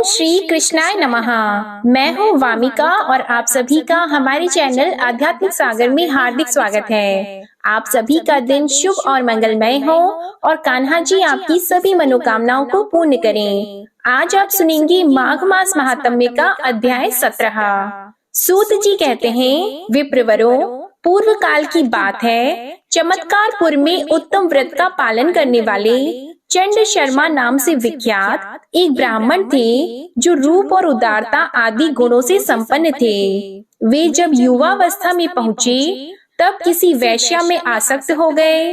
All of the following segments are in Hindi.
ओम श्री कृष्णाय नमः। मैं हूँ वामिका और आप सभी का हमारे चैनल आध्यात्मिक सागर में हार्दिक स्वागत है। आप सभी का दिन शुभ और मंगलमय हो और कान्हा जी आपकी सभी मनोकामनाओं को पूर्ण करें। आज आप सुनेंगे माघ मास महात्म्य का अध्याय 17। सूत जी कहते हैं, विप्रवरों, पूर्व काल की बात है, चमत्कारपुर में उत्तम व्रत का पालन करने वाले चंड शर्मा नाम से विख्यात एक ब्राह्मण थे जो रूप और उदारता आदि गुणों से संपन्न थे। वे जब युवावस्था में पहुँचे तब किसी वैश्या में आसक्त हो गए।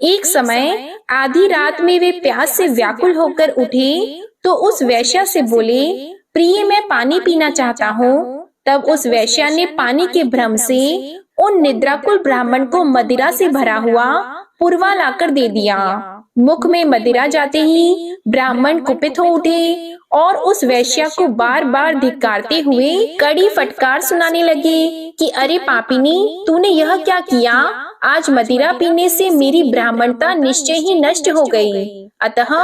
एक समय आधी रात में वे प्यास से व्याकुल होकर उठे तो उस वैश्या से बोले, प्रिय मैं पानी पीना चाहता हूँ। तब उस वैश्या ने पानी के भ्रम से उन निद्राकुल ब्राह्मण को मदिरा से भरा हुआ पुरवा लाकर दे दिया। मुख में मदिरा जाते ही ब्राह्मण कुपित हो उठे और उस वैश्या को बार बार धिक्कारते हुए कड़ी फटकार सुनाने लगे कि अरे पापिनी, तूने यह क्या किया? आज मदिरा पीने से मेरी ब्राह्मणता निश्चय ही नष्ट हो गई, अतः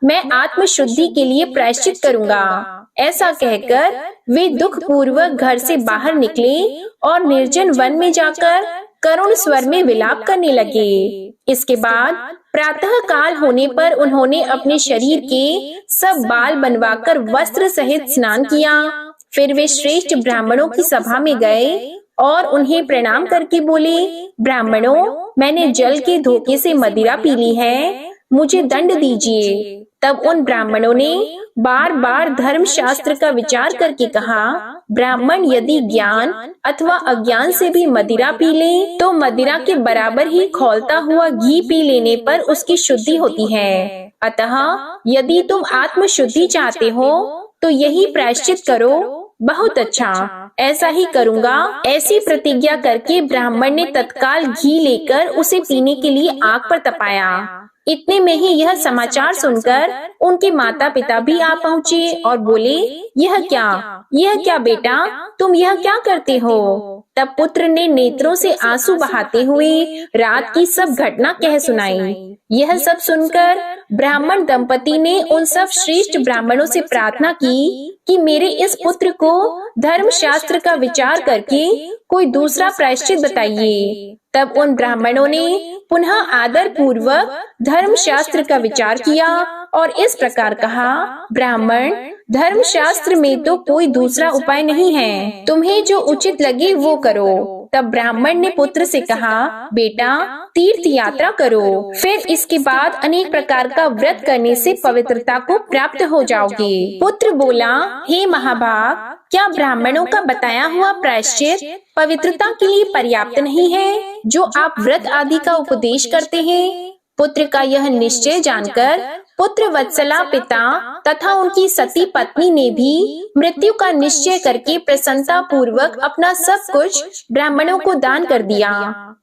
मैं आत्मशुद्धि के लिए प्रायश्चित करूंगा। ऐसा कहकर वे दुख पूर्वक घर से बाहर निकले और निर्जन वन में जाकर करुण स्वर में विलाप करने लगे। इसके बाद प्रातः काल होने पर उन्होंने अपने शरीर के सब बाल बनवाकर वस्त्र सहित स्नान किया। फिर वे श्रेष्ठ ब्राह्मणों की सभा में गए और उन्हें प्रणाम करके बोले, ब्राह्मणों, मैंने जल के धोखे से मदिरा पी ली है, मुझे दंड दीजिए। तब उन ब्राह्मणों ने बार बार धर्म शास्त्र का विचार करके कहा, ब्राह्मण यदि ज्ञान अथवा अज्ञान से भी मदिरा पी ले तो मदिरा के बराबर ही खौलता हुआ घी पी लेने पर उसकी शुद्धि होती है। अतः यदि तुम आत्म शुद्धि चाहते हो तो यही प्रायश्चित करो। बहुत अच्छा, ऐसा ही करूँगा। ऐसी प्रतिज्ञा करके ब्राह्मण ने तत्काल घी लेकर उसे पीने के लिए आग पर तपाया। इतने में ही यह समाचार सुनकर उनके माता पिता भी आ पहुँचे और बोले, यह क्या बेटा, तुम यह क्या करते हो? तब पुत्र ने नेत्रों से आंसू बहाते हुए रात की सब घटना कह सुनाई। यह सब सुनकर ब्राह्मण दंपति ने उन सब श्रेष्ठ ब्राह्मणों से प्रार्थना की कि मेरे इस पुत्र को धर्म शास्त्र का विचार करके कोई दूसरा प्रायश्चित बताइए। तब उन ब्राह्मणों ने पुनः आदर पूर्वक धर्म शास्त्र का विचार किया और इस प्रकार कहा, ब्राह्मण, धर्म शास्त्र में तो कोई दूसरा उपाय नहीं है, तुम्हें जो उचित लगे वो करो। तब ब्राह्मण ने पुत्र से कहा, बेटा, तीर्थ यात्रा करो, फिर इसके बाद अनेक प्रकार का व्रत करने से पवित्रता को प्राप्त हो जाओगे। पुत्र बोला, हे महाभाग, क्या ब्राह्मणों का बताया हुआ प्रायश्चित पवित्रता के लिए पर्याप्त नहीं है जो आप व्रत आदि का उपदेश करते हैं? पुत्र का यह निश्चय जानकर पुत्र वत्सला पिता तथा उनकी सती पत्नी ने भी मृत्यु का निश्चय करके प्रसन्नता पूर्वक अपना सब कुछ ब्राह्मणों को दान कर दिया।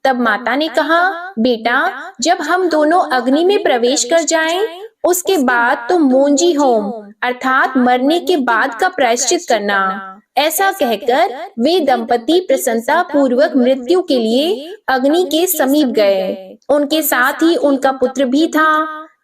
तब माता ने कहा, बेटा, जब हम दोनों अग्नि में प्रवेश कर जाएं, उसके बाद तुम मोंजी होम अर्थात मरने के बाद का प्रायश्चित करना। ऐसा कहकर वे दंपति प्रसन्नता पूर्वक मृत्यु के लिए अग्नि के समीप गए। उनके साथ ही उनका पुत्र भी था।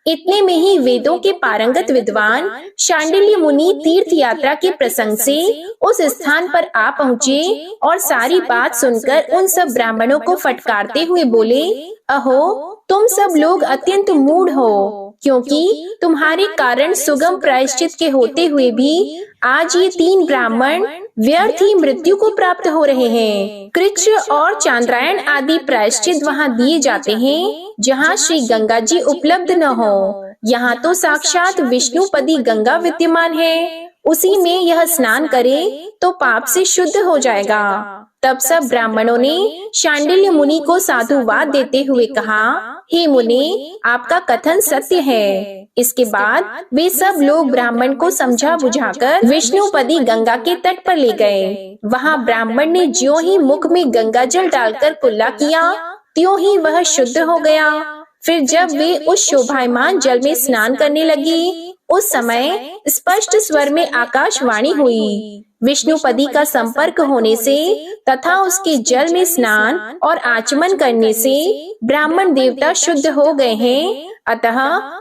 इतने में ही वेदों के पारंगत विद्वान शांडिल्य मुनि तीर्थ यात्रा के प्रसंग से उस स्थान पर आ पहुँचे और सारी बात सुनकर उन सब ब्राह्मणों को फटकारते हुए बोले, अहो, तुम सब लोग अत्यंत मूढ़ हो, क्योंकि तुम्हारे कारण सुगम प्रायश्चित के होते हुए भी आज ये 3 ब्राह्मण व्यर्थ ही मृत्यु को प्राप्त हो रहे हैं। कृच्छ और चांद्रायण आदि प्रायश्चित वहाँ दिए जाते हैं जहाँ श्री गंगा जी उपलब्ध न हो। यहाँ तो साक्षात विष्णुपदी गंगा विद्यमान है, उसी में यह स्नान करे तो पाप से शुद्ध हो जाएगा। तब सब ब्राह्मणों ने शांडिल्य मुनि को साधुवाद देते हुए कहा, हे मुनि, आपका कथन सत्य है। इसके बाद वे सब लोग ब्राह्मण को समझा बुझाकर विष्णुपदी गंगा के तट पर ले गए। वहाँ ब्राह्मण ने ज्यों ही मुख में गंगा जल डालकर कुल्ला किया, त्यों ही वह शुद्ध हो गया। फिर जब वे उस शोभायमान जल में स्नान करने लगे उस समय स्पष्ट स्वर में आकाशवाणी हुई, विष्णुपदी का संपर्क होने से तथा उसके जल में स्नान और आचमन करने से ब्राह्मण देवता शुद्ध हो गए हैं, अतः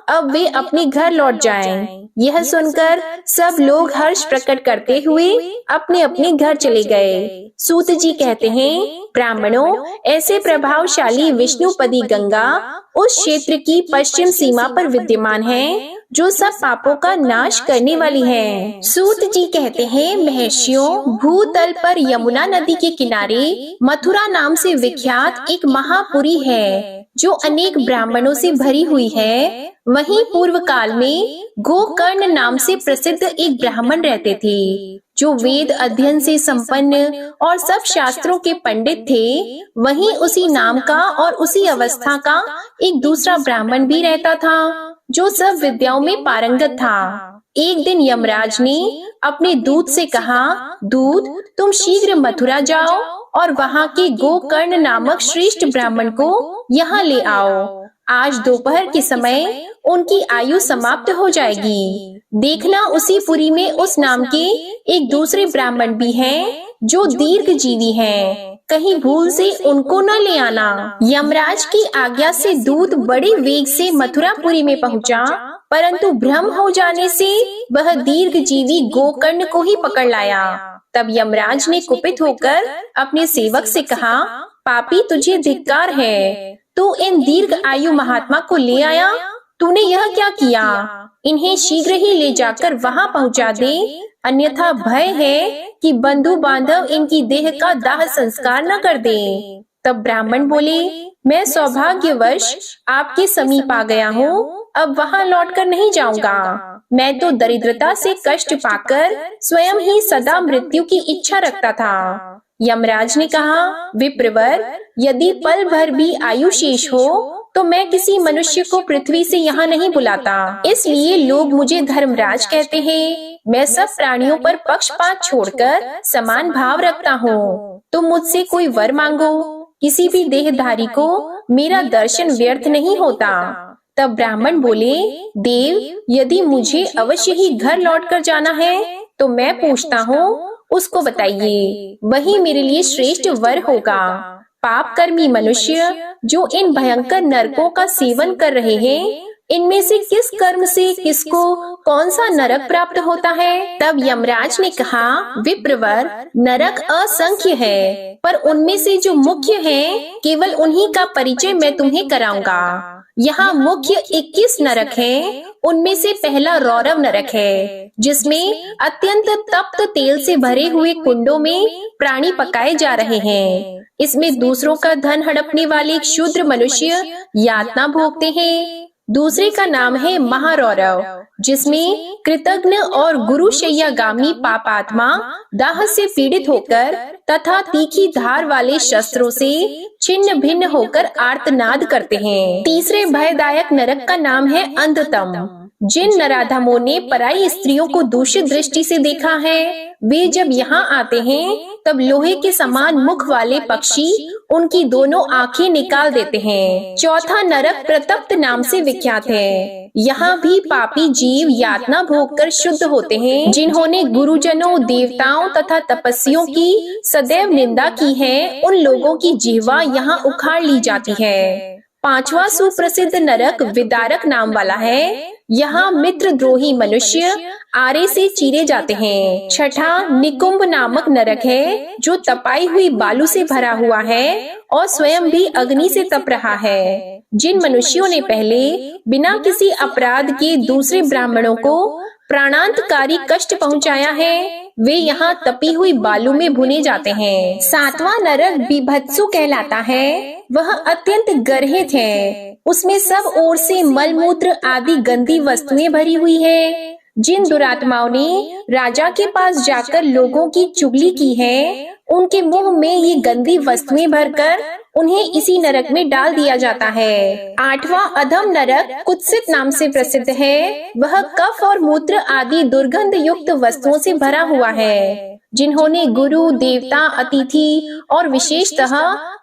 अब वे अपने घर लौट जाएं। यह सुनकर सब लोग हर्ष प्रकट करते हुए अपने अपने घर चले गए। सूत जी कहते हैं, ब्राह्मणों, ऐसे प्रभावशाली विष्णुपदी गंगा उस क्षेत्र की पश्चिम सीमा पर विद्यमान है जो सब पापों का नाश करने वाली है। सूत जी कहते हैं, महर्षियों, भूतल पर यमुना नदी के किनारे मथुरा नाम से विख्यात एक महापुरी है जो अनेक ब्राह्मणों से भरी हुई है। वहीं पूर्व काल में गोकर्ण नाम से प्रसिद्ध एक ब्राह्मण रहते थे जो वेद अध्ययन से संपन्न और सब शास्त्रों के पंडित थे। वहीं उसी नाम का और उसी अवस्था का एक दूसरा ब्राह्मण भी रहता था जो सब विद्याओं में पारंगत था। एक दिन यमराज ने अपने दूत से कहा, दूत, तुम शीघ्र मथुरा जाओ और वहाँ के गोकर्ण नामक श्रेष्ठ ब्राह्मण को यहाँ ले आओ। आज दोपहर के समय उनकी आयु समाप्त हो जाएगी। देखना, उसी पुरी में उस नाम के एक दूसरे ब्राह्मण भी हैं जो दीर्घ जीवी हैं। कहीं भूल से उनको न ले आना। यमराज की आज्ञा से दूत बड़े वेग से मथुरापुरी में पहुंचा, परंतु भ्रम हो जाने से वह दीर्घ जीवी गोकर्ण को ही पकड़ लाया। तब यमराज ने कुपित होकर अपने सेवक से कहा, पापी, तुझे धिक्कार है, तू इन दीर्घ आयु महात्मा को ले आया। तूने यह क्या किया? इन्हें शीघ्र ही ले जाकर वहाँ पहुँचा दे, अन्यथा भय है कि बंधु बांधव इनकी देह का दाह संस्कार न कर दें। तब ब्राह्मण बोले, मैं सौभाग्यवश आपके समीप आ गया हूँ, अब वहाँ लौटकर नहीं जाऊंगा। मैं तो दरिद्रता से कष्ट पाकर स्वयं ही सदा मृत्यु की इच्छा रखता था। यमराज ने कहा, विप्रवर, यदि पल भर भी आयु शेष हो तो मैं किसी मनुष्य को पृथ्वी से यहाँ नहीं बुलाता। इसलिए लोग मुझे धर्मराज कहते हैं। मैं सब प्राणियों पर पक्षपात छोड़कर समान भाव रखता हूँ। तुम मुझसे कोई वर मांगो, किसी भी देहधारी को मेरा दर्शन व्यर्थ नहीं होता। तब ब्राह्मण बोले, देव, यदि मुझे अवश्य ही घर लौटकर जाना है तो मैं पूछता हूँ, उसको बताइए, वही मेरे लिए श्रेष्ठ वर होगा। पाप कर्मी मनुष्य जो इन भयंकर नरकों का सेवन कर रहे हैं, इनमें से किस कर्म से किसको कौन सा नरक प्राप्त होता है? तब यमराज ने कहा, विप्रवर, नरक असंख्य है, पर उनमें से जो मुख्य है केवल उन्हीं का परिचय मैं तुम्हें कराऊंगा। यहाँ मुख्य 21 नरक हैं। उनमें से पहला रौरव नरक है, जिसमें अत्यंत तप्त तेल से भरे हुए कुंडों में प्राणी पकाए जा रहे हैं। इसमें दूसरों का धन हड़पने वाले एक शूद्र मनुष्य यातना भोगते हैं। दूसरे का नाम है महारौरव, जिसमें कृतज्ञ और गुरुशय्यागामी पापात्मा दाह से पीड़ित होकर तथा तीखी धार वाले शस्त्रों से छिन्न भिन्न होकर आर्तनाद करते हैं। तीसरे भयदायक नरक का नाम है अंधतम। जिन नराधमों ने पराई स्त्रियों को दूषित दृष्टि से देखा है, वे जब यहाँ आते हैं तब लोहे के समान मुख वाले पक्षी उनकी दोनों आंखें निकाल देते हैं। चौथा नरक प्रतप्त नाम से विख्यात है। यहाँ भी पापी जीव यातना भोग कर शुद्ध होते हैं। जिन्होंने गुरुजनों, देवताओं तथा तपस्वियों की सदैव निंदा की है, उन लोगों की जिह्वा यहाँ उखाड़ ली जाती है। पांचवा सुप्रसिद्ध नरक विदारक नाम वाला है। यहाँ मित्रद्रोही मनुष्य आरे से चीरे जाते हैं। छठा निकुंभ नामक नरक है, जो तपाई हुई बालू से भरा हुआ है और स्वयं भी अग्नि से तप रहा है। जिन मनुष्यों ने पहले बिना किसी अपराध के दूसरे ब्राह्मणों को प्राणांतकारी कष्ट पहुंचाया है, वे यहाँ तपी हुई बालू में भुने जाते हैं। सातवां नरक बीभत्सु कहलाता है। वह अत्यंत गर्हित है। उसमें सब ओर से मलमूत्र आदि गंदी वस्तुएं भरी हुई है। जिन दुरात्माओं ने राजा के पास जाकर लोगों की चुगली की है, उनके मुंह में ये गंदी वस्तुएं भरकर उन्हें इसी नरक में डाल दिया जाता है। आठवां अधम नरक कुत्सित नाम से प्रसिद्ध है। वह कफ और मूत्र आदि दुर्गंध युक्त वस्तुओं से भरा हुआ है। जिन्होंने गुरु, देवता, अतिथि और विशेषतः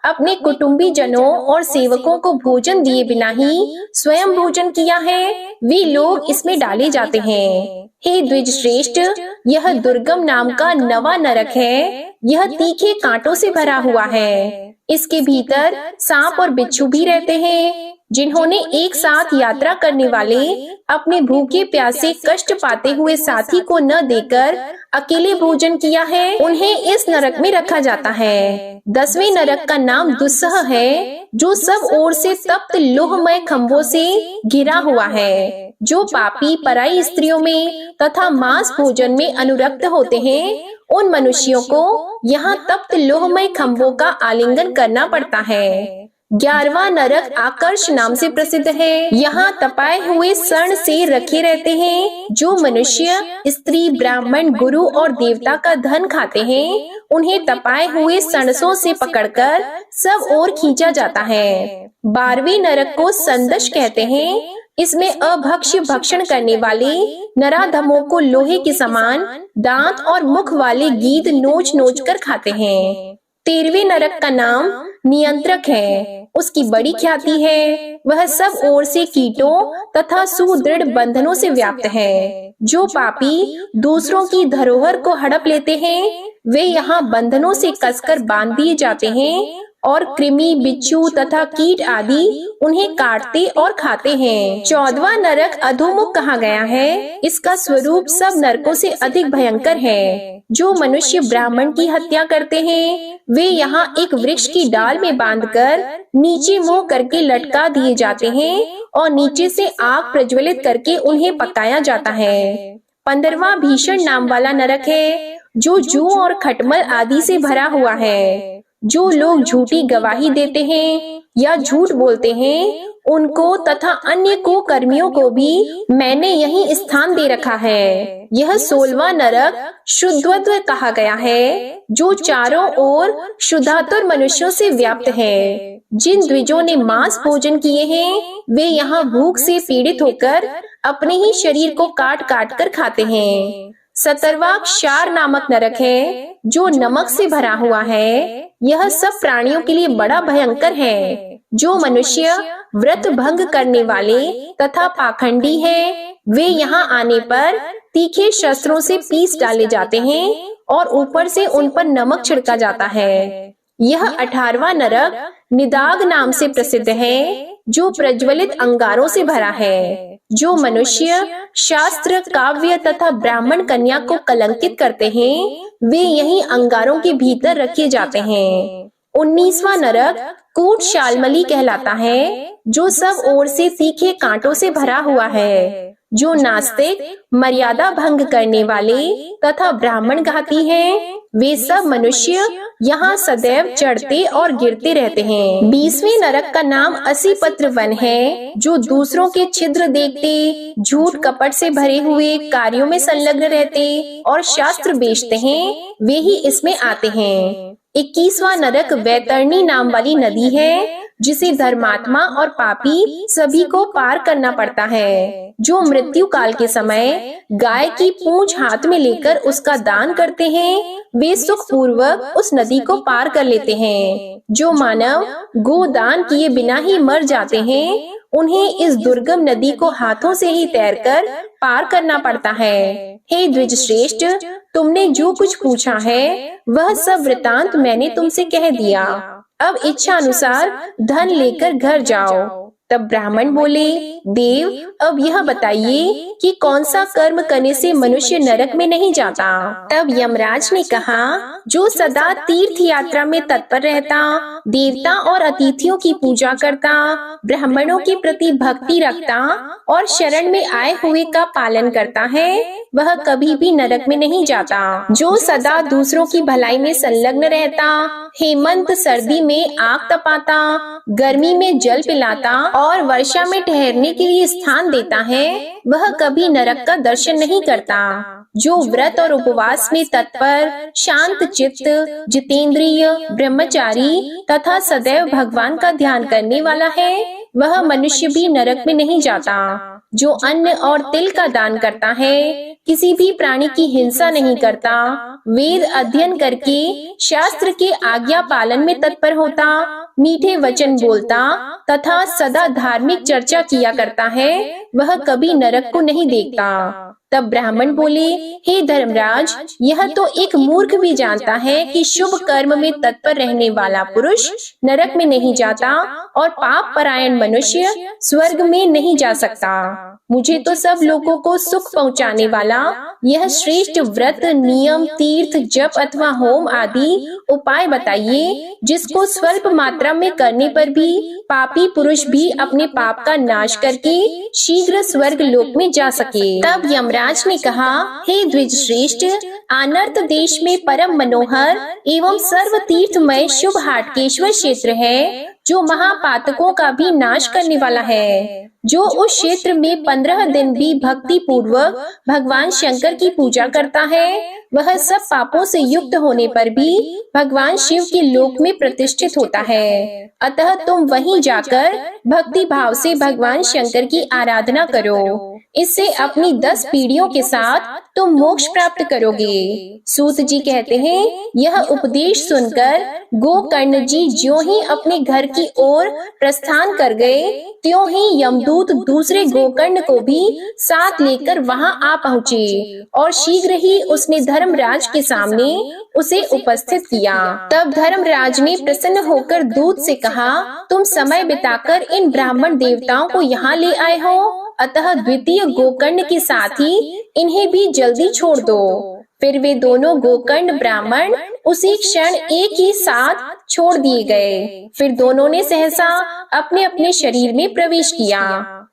अपने कुटुंबी जनों और सेवकों को भोजन दिए बिना ही स्वयं भोजन किया है, वे लोग इसमें डाले जाते हैं। हे द्विज श्रेष्ठ, यह दुर्गम नाम का नवा नरक है। यह तीखे कांटों से भरा हुआ है। इसके भीतर सांप और बिच्छू भी रहते हैं। जिन्होंने एक साथ यात्रा करने वाले अपने भूखे प्यासे कष्ट पाते हुए साथी को न देकर अकेले भोजन किया है, उन्हें इस नरक में रखा जाता है। 10वें नरक का नाम दुस्सह है, जो सब ओर से तप्त लोहमय खंभों से घिरा हुआ है। जो पापी पराई स्त्रियों में तथा मांस भोजन में अनुरक्त होते हैं, उन मनुष्यों को यहाँ तप्त लोहमय खंभों का आलिंगन करना पड़ता है। 11वां नरक आकर्ष नाम से प्रसिद्ध है। यहाँ तपाए हुए स्वर्ण से रखे रहते हैं। जो मनुष्य, स्त्री, ब्राह्मण, गुरु और देवता का धन खाते हैं, उन्हें तपाए हुए सणसों से पकड़कर सब ओर खींचा जाता है। 12वें नरक को संदश कहते हैं। इसमें अभक्ष्य भक्षण करने वाले नराधमों को लोहे के समान दांत और मुख वाले गीद नोच नोच कर खाते हैं। 13वें नरक का नाम नियंत्रक है। उसकी बड़ी ख्याति है। वह सब ओर से कीटों तथा सुदृढ़ बंधनों से व्याप्त है। जो पापी दूसरों की धरोहर को हड़प लेते हैं, वे यहाँ बंधनों से कसकर बांध दिए जाते हैं और कृमि, बिच्छू तथा कीट आदि उन्हें काटते और खाते हैं। 14वां नरक अधोमुख कहा गया है। इसका स्वरूप सब नरकों से अधिक भयंकर है। जो मनुष्य ब्राह्मण की हत्या करते हैं, वे यहाँ एक वृक्ष की डाल में बांधकर नीचे मुंह करके लटका दिए जाते हैं और नीचे से आग प्रज्वलित करके उन्हें पकाया जाता है। 15वां भीषण नाम वाला नरक है, जो जू और खटमल आदि से भरा हुआ है। जो लोग झूठी गवाही देते हैं या झूठ बोलते हैं, उनको तथा अन्य कुकर्मियों को भी मैंने यही स्थान दे रखा है। यह 16वां नरक शुद्धत्व कहा गया है, जो चारों ओर शुद्धातुर मनुष्यों से व्याप्त है। जिन द्विजों ने मांस भोजन किए हैं, वे यहाँ भूख से पीड़ित होकर अपने ही शरीर को काट काट कर खाते हैं। 17वां क्षार नामक नरक है, जो नमक से भरा हुआ है। यह सब प्राणियों के लिए बड़ा भयंकर है। जो मनुष्य व्रत भंग करने वाले तथा पाखंडी हैं, वे यहाँ आने पर तीखे शस्त्रों से पीस डाले जाते हैं और ऊपर से उन पर नमक छिड़का जाता है। यह 18वां नरक निदाग नाम से प्रसिद्ध है, जो प्रज्वलित अंगारों से भरा है। जो मनुष्य शास्त्र, काव्य तथा ब्राह्मण कन्या को कलंकित करते हैं, वे यही अंगारों के भीतर रखे जाते हैं। 19वां नरक कूट शालमली कहलाता है, जो सब ओर से तीखे कांटों से भरा हुआ है। जो नास्तिक, मर्यादा भंग करने वाले तथा ब्राह्मण घाती हैं, वे सब मनुष्य यहाँ सदैव चढ़ते और गिरते रहते हैं। 20वें नरक का नाम असीपत्र वन है, जो दूसरों के छिद्र देखते, झूठ कपट से भरे हुए कार्यों में संलग्न रहते और शास्त्र बेचते हैं, वे ही इसमें आते हैं। 21वां नरक वैतरणी नाम वाली नदी है, जिसे धर्मात्मा और पापी सभी को पार करना पड़ता है। जो मृत्यु काल के समय गाय की पूंछ हाथ में लेकर उसका दान करते हैं, वे सुख पूर्वक उस नदी को पार कर लेते हैं। जो मानव गोदान किए बिना ही मर जाते हैं, उन्हें इस दुर्गम नदी को हाथों से ही तैरकर पार करना पड़ता है। हे द्विज श्रेष्ठ, तुमने जो कुछ पूछा है, वह सब वृतांत मैंने तुमसे कह दिया। अब इच्छा अनुसार धन लेकर घर जाओ। तब ब्राह्मण बोले, देव, अब यह बताइए कि कौन सा कर्म करने से मनुष्य नरक में नहीं जाता। तब यमराज ने कहा, जो सदा तीर्थ यात्रा में तत्पर रहता, देवता और अतिथियों की पूजा करता, ब्राह्मणों के प्रति भक्ति रखता और शरण में आए हुए का पालन करता है, वह कभी भी नरक में नहीं जाता। जो सदा दूसरों की भलाई में संलग्न रहता, हेमंत सर्दी में आग तपाता, गर्मी में जल पिलाता और वर्षा में ठहरने के लिए स्थान देता है, वह कभी नरक का दर्शन नहीं करता। जो व्रत और उपवास में तत्पर, शांत चित्त, जितेंद्रिय, ब्रह्मचारी तथा सदैव भगवान का ध्यान करने वाला है, वह मनुष्य भी नरक में नहीं जाता। जो अन्न और तिल का दान करता है, किसी भी प्राणी की हिंसा नहीं करता, वेद अध्ययन करके शास्त्र के आज्ञा पालन में तत्पर होता, मीठे वचन बोलता तथा सदा धार्मिक चर्चा किया करता है, वह कभी नरक को नहीं देखता। तब ब्राह्मण बोले, हे धर्मराज, यह तो एक मूर्ख भी जानता है कि शुभ कर्म में तत्पर रहने वाला पुरुष नरक में नहीं जाता और पाप परायण मनुष्य स्वर्ग में नहीं जा सकता। मुझे तो सब लोगों को सुख पहुंचाने वाला यह श्रेष्ठ व्रत, नियम, तीर्थ, जप अथवा होम आदि उपाय बताइए, जिसको स्वल्प मात्रा में करने पर भी पापी पुरुष भी अपने पाप का नाश करके शीघ्र स्वर्ग लोक में जा सके। तब यमराज ने कहा, हे द्विज श्रेष्ठ, आनर्त देश में परम मनोहर एवं सर्व तीर्थमय शुभ हाटकेश्वर क्षेत्र है, जो महापातकों का भी नाश करने वाला है। जो उस क्षेत्र में 15 दिन भी भक्ति पूर्वक भगवान शंकर की पूजा करता है, वह सब पापों से युक्त होने पर भी भगवान शिव के लोक में प्रतिष्ठित होता है। अतः तुम वहीं जाकर भक्ति भाव से भगवान शंकर की आराधना करो। इससे अपनी 10 पीढ़ियों के साथ तुम मोक्ष प्राप्त करोगे। सूत जी कहते हैं, यह उपदेश सुनकर गोकर्ण जी ज्यों ही अपने घर की ओर प्रस्थान कर गए, त्यों ही यमदूत दूसरे गोकर्ण को भी साथ लेकर वहां आ पहुँचे और शीघ्र ही उसने धर्मराज के सामने उसे उपस्थित किया। तब धर्मराज ने प्रसन्न होकर दूत से कहा, तुम समय बिताकर इन ब्राह्मण देवताओं को यहाँ ले आए हो, अतः द्वितीय गोकर्ण के साथ ही इन्हें भी जल्दी छोड़ दो। फिर वे दोनों गोकर्ण ब्राह्मण उसी क्षण एक ही साथ छोड़ दिए गए। फिर दोनों ने सहसा अपने अपने शरीर में प्रवेश किया।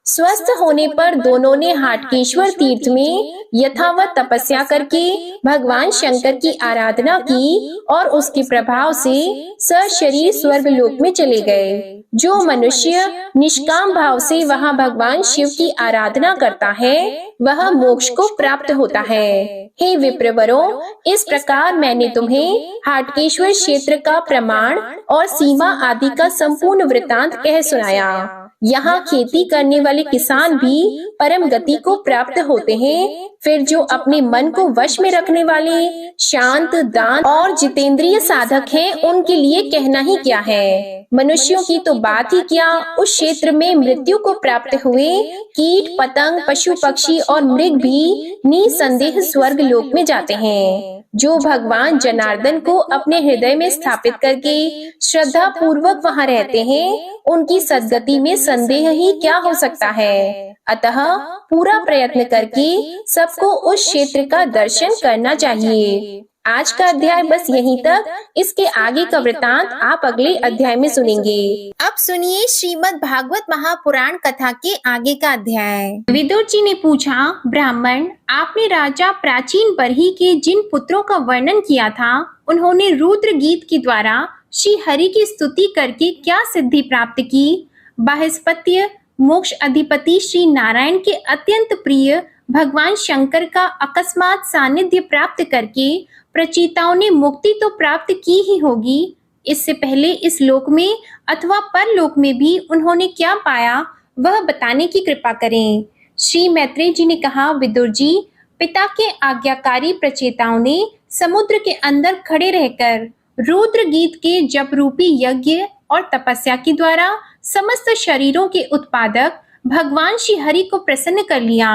स्वस्थ होने पर दोनों ने हाटकेश्वर तीर्थ में यथावत तपस्या करके भगवान शंकर की आराधना की और उसके प्रभाव से सशरीर स्वर्ग लोक में चले गए। जो मनुष्य निष्काम भाव से वहां भगवान शिव की आराधना करता है, वह मोक्ष को प्राप्त होता है। हे विप्रवरों, इस प्रकार मैंने तुम्हें हाटकेश्वर क्षेत्र का प्रमाण और सीमा आदि का संपूर्ण वृतांत कह सुनाया। यहाँ खेती करने वाले किसान भी परम गति को प्राप्त होते हैं। फिर जो अपने मन को वश में रखने वाले शांत, दान और जितेंद्रिय साधक हैं, उनके लिए कहना ही क्या है। मनुष्यों की तो बात ही क्या, उस क्षेत्र में मृत्यु को प्राप्त हुए कीट पतंग, पशु पक्षी और मृग भी निसंदेह स्वर्ग लोक में जाते हैं। जो भगवान जनार्दन को अपने हृदय में स्थापित करके श्रद्धा पूर्वक वहाँ रहते हैं, उनकी सद्गति में संदेह ही क्या हो सकता है। अतः पूरा प्रयत्न करके सबको उस क्षेत्र का दर्शन करना चाहिए। आज का अध्याय बस यहीं तक। इसके आगे का वृतांत आप अगले अध्याय में सुनेंगे। अब सुनिए श्रीमद् भागवत महापुराण कथा के आगे का अध्याय। विदुर जी ने पूछा, ब्राह्मण, आपने राजा प्राचीन बरही के जिन पुत्रों का वर्णन किया था, उन्होंने रुद्र गीत के द्वारा श्री हरि की स्तुति करके क्या सिद्धि प्राप्त की? बाहिस्पत्य मोक्ष अधिपति श्री नारायण के अत्यंत प्रिय भगवान शंकर का अकस्मात सानिध्य प्राप्त करके प्रचेताओं ने मुक्ति तो प्राप्त की ही होगी। इससे पहले इस लोक में अथवा परलोक में भी उन्होंने क्या पाया, वह बताने की कृपा करें। श्री मैत्रेय जी ने कहा, विदुर जी, पिता के आज्ञाकारी प्रचेताओं ने समुद्र के अंदर खड़े रहकर रुद्र गीत के जप रूपी यज्ञ और तपस्या के द्वारा समस्त शरीरों के उत्पादक भगवान श्री हरि को प्रसन्न कर लिया।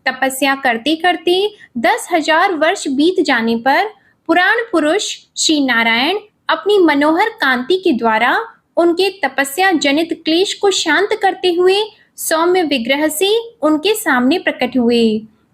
तपस्या करते करते 10,000 वर्ष बीत जाने पर पुराण पुरुष श्री नारायण अपनी मनोहर कांति के द्वारा उनके तपस्या जनित क्लेश को शांत करते हुए सौम्य विग्रह से उनके सामने प्रकट हुए।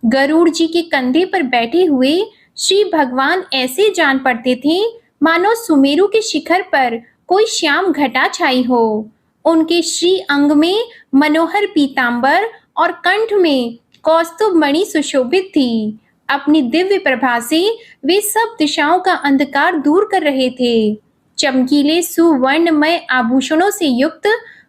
गरुड़ जी के कंधे पर बैठे हुए श्री भगवान ऐसे जान पड़ते थे मानो सुमेरु के शिखर पर कोई श्याम घटा छाई हो। उनके श्री अंग में मनोहर पीतांबर और कंठ में कौस्तुभ मणि सुशोभित थी। अपनी दिव्य प्रभा से वे सब दिशाओं का अंधकार दूर कर रहे थे। चमकीले सुवर्णमय आभूषणों से युक्त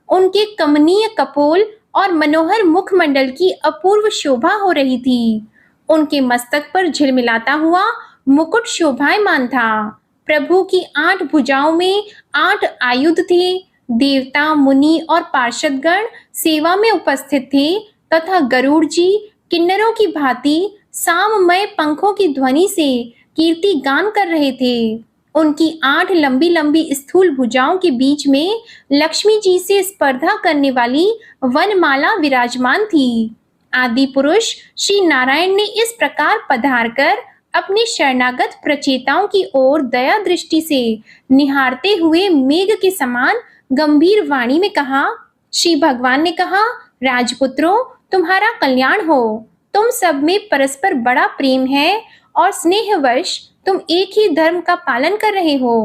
उनके कमनीय कपोल और मनोहर मुखमंडल की अपूर्व शोभा हो रही थी। उनके मस्तक पर झिलमिलाता हुआ मुकुट शोभायमान था। प्रभु की 8 भुजाओं में 8 आयुध थे। देवता, मुनि और पार्षदगण सेवा में उपस्थित थे तथा गरुड़ जी किन्नरों की भांति साममय पंखों की ध्वनि से कीर्ति गान कर रहे थे। उनकी 8 लंबी लंबी स्थूल भुजाओं के बीच में लक्ष्मी जी से स्पर्धा करने वाली वनमाला विराजमान थी। आदि पुरुष श्री नारायण ने इस प्रकार पधार कर अपने शरणागत प्रचेताओं की ओर दया दृष्टि से निहारते हुए मेघ के समान गंभीर वाणी में कहा। श्री भगवान ने कहा, राजपुत्रों, तुम्हारा कल्याण हो। तुम सब में परस्पर बड़ा प्रेम है और स्नेहवश तुम एक ही धर्म का पालन कर रहे हो।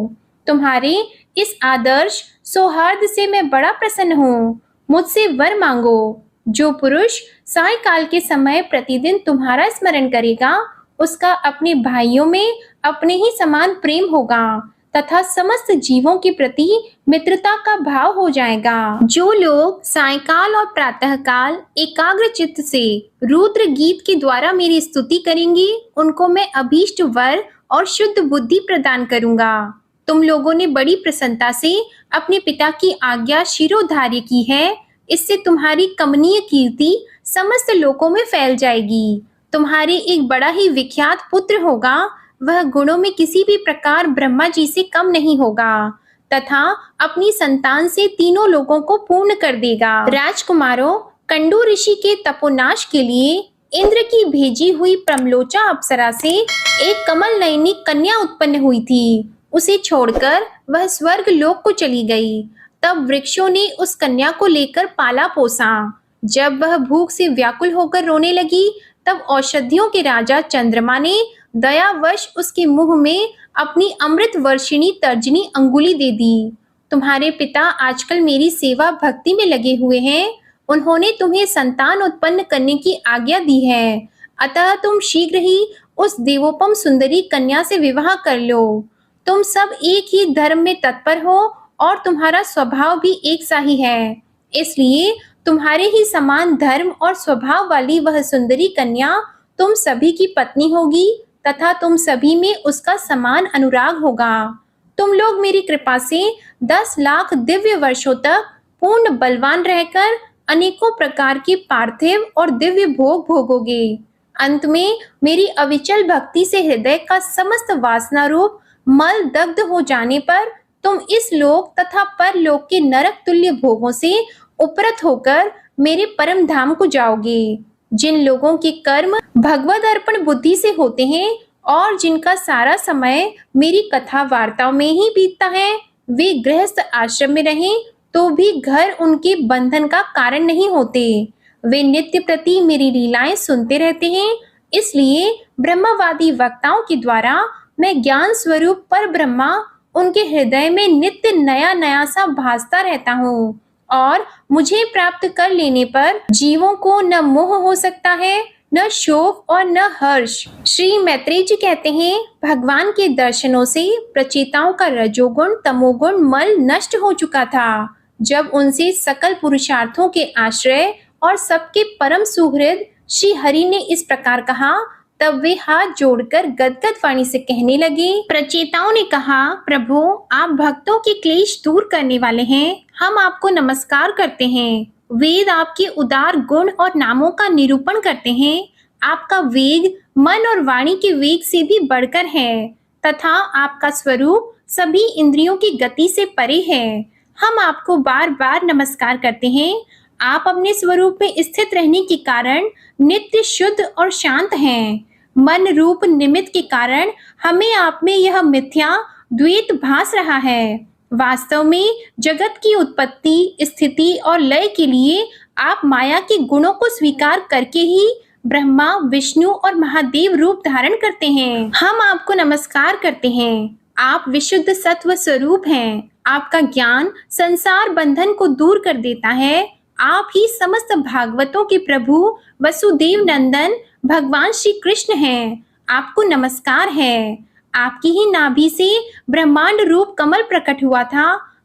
तुम्हारे इस आदर्श सौहार्द से मैं बड़ा प्रसन्न हूँ। मुझसे वर मांगो। जो पुरुष सायकाल के समय प्रतिदिन तुम्हारा स्मरण करेगा, उसका अपने भाइयों में अपने ही समान प्रेम होगा तथा समस्त जीवों के प्रति मित्रता का भाव हो जाएगा। जो लोग सायकाल और प्रातःकाल एकाग्र चित्त से रुद्र गीत के द्वारा मेरी स्तुति करेंगे, उनको मैं अभीष्ट वर और शुद्ध बुद्धि प्रदान करूंगा। तुम लोगों ने बड़ी प्रसन्नता से अपने पिता की आज्ञा शिरोधार्य की है। इससे तुम्हारी कमनीय कीर्ति समस्त लोकों में फैल जाएगी। तुम्हारे एक बड़ा ही विख्यात पुत्र होगा। वह गुणों में किसी भी प्रकार ब्रह्मा जी से कम नहीं होगा तथा अपनी संतान से तीनों लोगों को पूर्ण कर देगा। राजकुमारों, कंडू ऋषि के तपोनाश के लिए इंद्र की भेजी हुई प्रमलोचा अप्सरा से एक कमल नयनी कन्या उत्पन्न हुई थी। उसे छोड़कर वह स्वर्ग लोक को चली गई। तब वृक्षों ने उस कन्या को लेकर पाला पोसा। जब वह भूख से व्याकुल होकर रोने लगी, तब औषधियों के राजा चंद्रमा ने दयावश उसके मुंह में अपनी अमृत वर्षिणी तर्जनी अंगुली दे दी। तुम्हारे पिता आजकल मेरी सेवा भक्ति में लगे हुए हैं। उन्होंने तुम्हें संतान उत्पन्न करने की आज्ञा दी है। अतः तुम शीघ्र ही उस देवोपम सुंदरी कन्या से विवाह कर लो। तुम सब एक ही धर्म में तत्पर हो और तुम्हारा स्वभाव भी एक सा ही है। इसलिए तुम्हारे ही समान धर्म और स्वभाव वाली वह सुंदरी कन्या तुम सभी की पत्नी होगी तथा तुम सभी में उसका समान अनुराग होगा। तुम लोग मेरी कृपा से 10 लाख दिव्य वर्षों तक पूर्ण बलवान रहकर अनेकों प्रकार के पार्थिव और दिव्य भोग भोगोगे। अंत में मेरी अविचल भक्ति से हृदय का समस्त वासना रूप मल दग्ध हो जाने पर तुम इस लोक तथा परलोक के नरक तुल्य भोगों से उपरत होकर मेरे परम धाम को जाओगे। जिन लोगों के कर्म भगवद अर्पण बुद्धि से होते हैं और जिनका सारा समय मेरी कथा वार्ताओं में ही बीतता है, वे गृहस्थ आश्रम में रहें तो भी घर उनके बंधन का कारण नहीं होते। वे नित्य प्रति मेरी लीलाएं सुनते रहते हैं। इसलिए ब्रह्मवादी वक्ताओं के द्वारा मैं ज्ञान स्वरूप पर ब्रह्मा उनके हृदय में नित्य नया नया सा भासता रहता हूँ और मुझे प्राप्त कर लेने पर जीवों को न मोह हो सकता है, न शोक और न हर्ष। श्री मैत्रेय जी कहते हैं, भगवान के दर्शनों से प्रचेताओं का रजोगुण तमोगुण मल नष्ट हो चुका था। जब उनसे सकल पुरुषार्थों के आश्रय और सबके परम सुहृद श्री हरि ने इस प्रकार कहा, तब वे हाथ जोड़कर गदगद वाणी से कहने लगे। प्रचेताओं ने कहा, प्रभु, आप भक्तों के क्लेश दूर करने वाले हैं। हम आपको नमस्कार करते हैं। वेद आपके उदार गुण और नामों का निरूपण करते हैं। आपका वेग मन और वाणी के वेग से भी बढ़कर है तथा आपका स्वरूप सभी इंद्रियों की गति से परे है। हम आपको बार बार नमस्कार करते हैं। आप अपने स्वरूप में स्थित रहने के कारण नित्य शुद्ध और शांत हैं। मन रूप निमित्त के कारण हमें आप में यह मिथ्या द्वैत भास रहा है। वास्तव में जगत की उत्पत्ति, स्थिति और लय के लिए आप माया के गुणों को स्वीकार करके ही ब्रह्मा, विष्णु और महादेव रूप धारण करते हैं। हम आपको नमस्कार करते हैं। आप विशुद्ध सत्व स्वरूप हैं। आपका ज्ञान संसार बंधन को दूर कर देता है। आप ही समस्त भागवतों के प्रभु वसुदेव नंदन भगवान श्री कृष्ण हैं। आपको नमस्कार है। आपकी ही नाभि से ब्रह्मांड रूप कमल प्रकट हुआ था।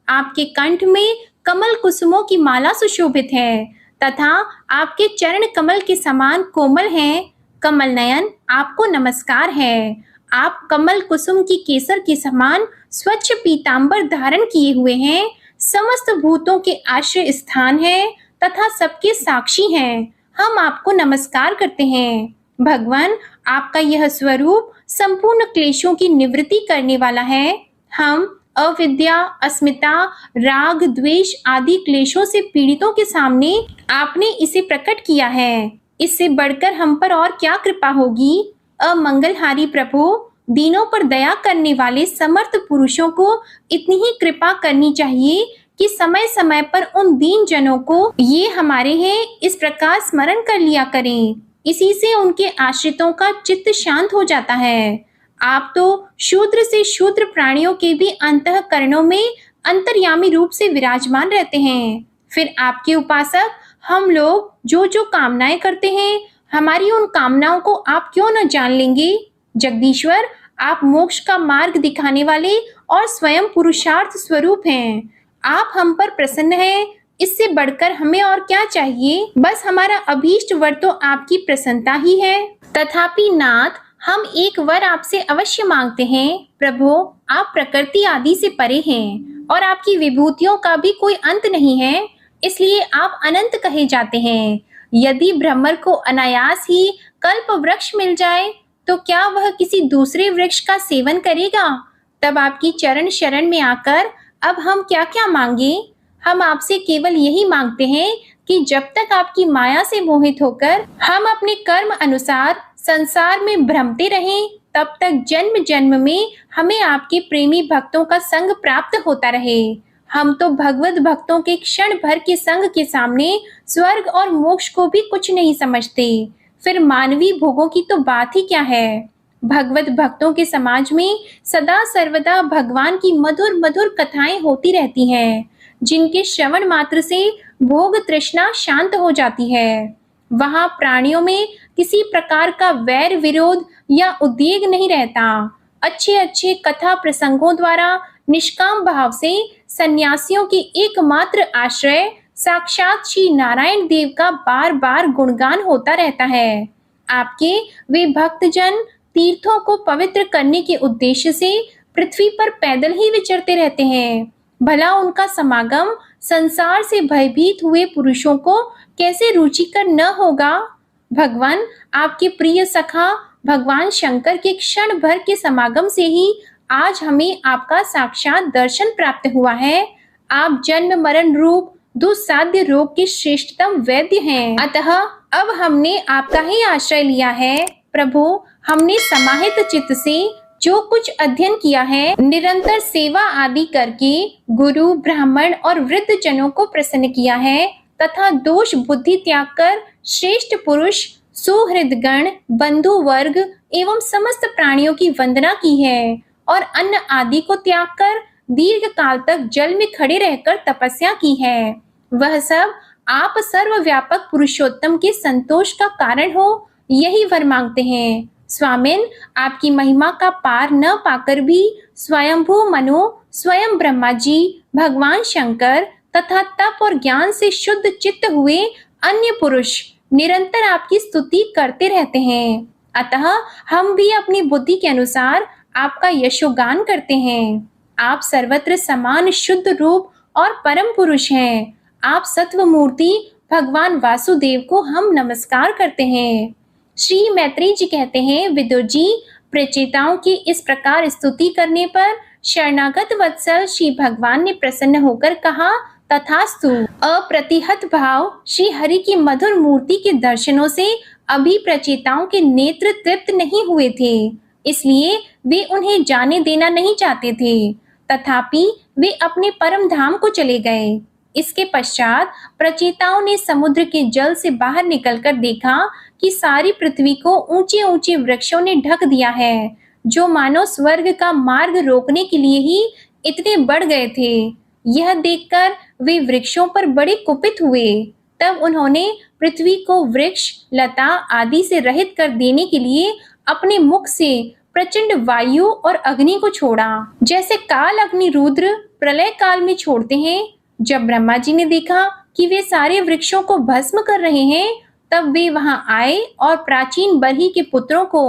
आपके कंठ में कमल कुसुमों की माला सुशोभित है तथा आपके चरण कमल के समान कोमल हैं। कमल नयन, आपको नमस्कार है। आप कमल कुसुम की केसर के समान स्वच्छ पीतांबर धारण किए हुए हैं। समस्त भूतों के आश्रय स्थान है तथा सबके साक्षी हैं। हम आपको नमस्कार करते हैं। भगवान, आपका यह स्वरूप संपूर्ण क्लेशों की निवृत्ति करने वाला है। हम अविद्या, अस्मिता, राग, द्वेष आदि क्लेशों से पीड़ितों के सामने आपने इसे प्रकट किया है। इससे बढ़कर हम पर और क्या कृपा होगी। अमंगलहारी प्रभु, दीनों पर दया करने वाले समर्थ पुरुषों को इतनी ही कृपा करनी चाहिए कि समय समय पर उन दीन जनों को ये हमारे हैं इस प्रकार स्मरण कर लिया करें। इसी से उनके आश्रितों का चित्त शांत हो जाता है। आप तो शूद्र से शूद्र प्राणियों के भी अंतःकरणों में अंतर्यामी रूप से विराजमान रहते हैं। फिर आपके उपासक हम लोग जो जो कामनाएं करते हैं, हमारी उन कामनाओं को आप क्यों न जान लेंगे। जगदीश्वर, आप मोक्ष का मार्ग दिखाने वाले और स्वयं पुरुषार्थ स्वरूप हैं। आप हम पर प्रसन्न हैं, इससे बढ़कर हमें और क्या चाहिए। बस हमारा अभीष्ट वर तो आपकी प्रसन्नता ही है। तथापि नाथ, हम एक वर आपसे अवश्य मांगते हैं। प्रभु, आप प्रकृति आदि से परे हैं और आपकी विभूतियों का भी कोई अंत नहीं है, इसलिए आप अनंत कहे जाते हैं। यदि ब्रह्मर को अनायास ही कल्प वृक्ष मिल जाए तो क्या वह किसी दूसरे वृक्ष का सेवन करेगा। तब आपकी चरण शरण में आकर अब हम क्या क्या मांगे। हम आपसे केवल यही मांगते हैं कि जब तक आपकी माया से मोहित होकर हम अपने कर्म अनुसार संसार में भ्रमते रहें, तब तक जन्म जन्म में हमें आपके प्रेमी भक्तों का संग प्राप्त होता रहे। हम तो भगवत भक्तों के क्षण भर के संग के सामने स्वर्ग और मोक्ष को भी कुछ नहीं समझते, फिर मानवीय भोगों की तो बात ही क्या है। भगवत भक्तों के समाज में सदा सर्वदा भगवान की मधुर मधुर कथाएं होती रहती हैं, जिनके श्रवण मात्र से भोग तृष्णा शांत हो जाती है। वहां प्राणियों में किसी प्रकार का वैर विरोध या उद्वेग नहीं रहता। अच्छे अच्छे कथा प्रसंगों द्वारा निष्काम भाव से सन्यासियों के एकमात्र आश्रय साक्षात श्री नारायण देव का बार बार गुणगान होता रहता है। आपके वे भक्तजन तीर्थों को पवित्र करने के उद्देश्य से पृथ्वी पर पैदल ही विचरते रहते हैं। भला उनका समागम संसार से भयभीत हुए पुरुषों को कैसे रुचिकर न होगा। भगवान, आपके प्रिय सखा भगवान शंकर के क्षण भर के समागम से ही आज हमें आपका साक्षात दर्शन प्राप्त हुआ है। आप जन्म मरण रूप दुस्साध्य रोग के श्रेष्ठतम वैद्य हैं। अतः अब हमने आपका ही आश्रय लिया है। प्रभु, हमने समाहित चित्त से जो कुछ अध्ययन किया है, निरंतर सेवा आदि करके गुरु, ब्राह्मण और वृद्ध जनों को प्रसन्न किया है तथा दोष बुद्धि त्याग कर श्रेष्ठ पुरुष, सुहृदगण, बंधु वर्ग एवं समस्त प्राणियों की वंदना की है और अन्न आदि को त्याग कर दीर्घ काल तक जल में खड़े रहकर तपस्या की है। वह सब आप सर्वव्यापक पुरुषोत्तम के संतोष का कारण हो, यही वर मांगते हैं। स्वामिन, आपकी महिमा का पार न पाकर भी स्वयंभू मनु, स्वयं ब्रह्मा जी, भगवान शंकर तथा तप और ज्ञान से शुद्ध चित्त हुए अन्य पुरुष निरंतर आपकी स्तुति करते रहते हैं। अतः हम भी अपनी बुद्धि के अनुसार आपका यशोगान करते हैं। आप सर्वत्र समान शुद्ध रूप और परम पुरुष हैं। आप सत्व मूर्ति भगवान वासुदेव को हम नमस्कार करते हैं। श्री मैत्रेय जी कहते हैं, विदुर जी, प्रचेताओं की इस प्रकार स्तुति करने पर शरणागत वत्सल श्री भगवान ने प्रसन्न होकर कहा, तथास्तु। अप्रतिहत भाव श्री हरि की मधुर मूर्ति के दर्शनों से अभी प्रचेताओं के नेत्र तृप्त नहीं हुए थे, इसलिए वे उन्हें जाने देना नहीं चाहते थे। तथापि वे अपने परम धाम को चले गए। इसके पश्चात प्रचेताओं ने समुद्र के जल से बाहर निकलकर देखा कि सारी पृथ्वी को ऊंचे ऊंचे वृक्षों ने ढक दिया है, जो मानो स्वर्ग का मार्ग रोकने के लिए ही इतने बढ़ गए थे। यह देखकर वे वृक्षों पर बड़े कुपित हुए। तब उन्होंने पृथ्वी को वृक्ष, लता आदि से रहित कर देने के लिए अपने मुख से प्रचंड वायु और अग्नि को छोड़ा, जैसे काल अग्नि रुद्र प्रलय काल में छोड़ते हैं। जब ब्रह्मा जी ने देखा कि वे सारे वृक्षों को भस्म कर रहे हैं, तब वे वहां आए और प्राचीन बरही के पुत्रों को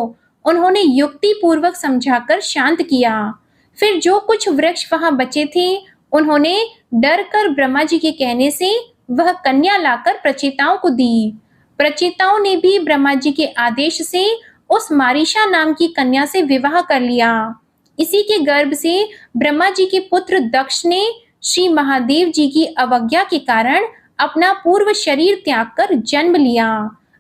उन्होंने युक्ति पूर्वक समझाकर शांत किया। फिर जो कुछ वृक्ष वहां बचे थे, उन्होंने डर कर ब्रह्मा जी के कहने से वह कन्या लाकर प्रचेताओं को दी। प्रचेताओं ने भी ब्रह्मा जी के आदेश से उस मारीशा नाम की कन्या से विवाह कर लिया। इसी के गर्भ से ब्रह्मा जी के पुत्र दक्ष ने श्री महादेव जी की अवज्ञा के कारण अपना पूर्व शरीर त्याग कर जन्म लिया।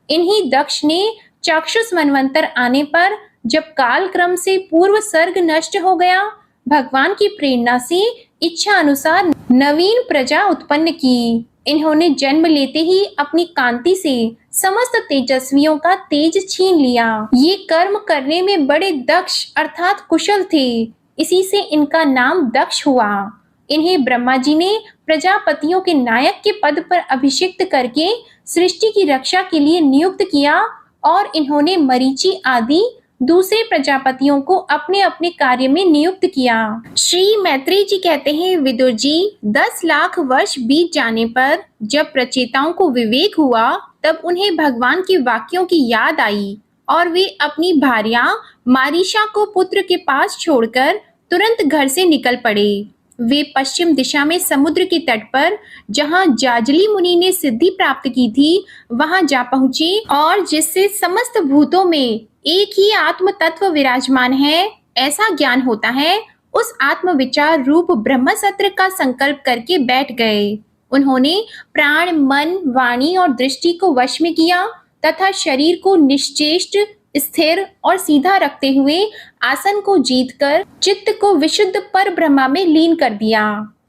इन्हीं दक्ष ने चाक्षुष मनवंतर आने पर जब काल क्रम से पूर्व सर्ग नष्ट हो गया, भगवान की प्रेरणा से इच्छा अनुसार नवीन प्रजा उत्पन्न की। इन्होंने जन्म लेते ही अपनी कांति से समस्त तेजस्वियों का तेज छीन लिया। ये कर्म करने में बड़े दक्ष अर्थात कुशल थे, इसी से इनका नाम दक्ष हुआ। इन्हें ब्रह्मा जी ने प्रजापतियों के नायक के पद पर अभिषिक्त करके सृष्टि की रक्षा के लिए नियुक्त किया और इन्होंने मरीचि आदि दूसरे प्रजापतियों को अपने अपने कार्य में नियुक्त किया। श्री मैत्रेय जी कहते हैं, विदुर जी, 10 लाख वर्ष बीत जाने पर जब प्रचेताओं को विवेक हुआ, तब उन्हें भगवान के वाक्यों की याद आई और वे अपनी भार्या मारीशा को पुत्र के पास छोड़कर तुरंत घर से निकल पड़े। वे पश्चिम दिशा में समुद्र के तट पर, जहां जाजली मुनि ने सिद्धि प्राप्त की थी, वहां जा पहुंचे और जिससे समस्त भूतों में एक ही आत्म तत्व विराजमान है, ऐसा ज्ञान होता है, उस आत्म विचार रूप ब्रह्म सत्र का संकल्प करके बैठ गए। उन्होंने प्राण, मन, वाणी और दृष्टि को वश में किया तथा शरीर को निश्चेष्ट, स्थिर और सीधा रखते हुए आसन को जीतकर चित्त को विशुद्ध पर ब्रह्मा में लीन कर दिया।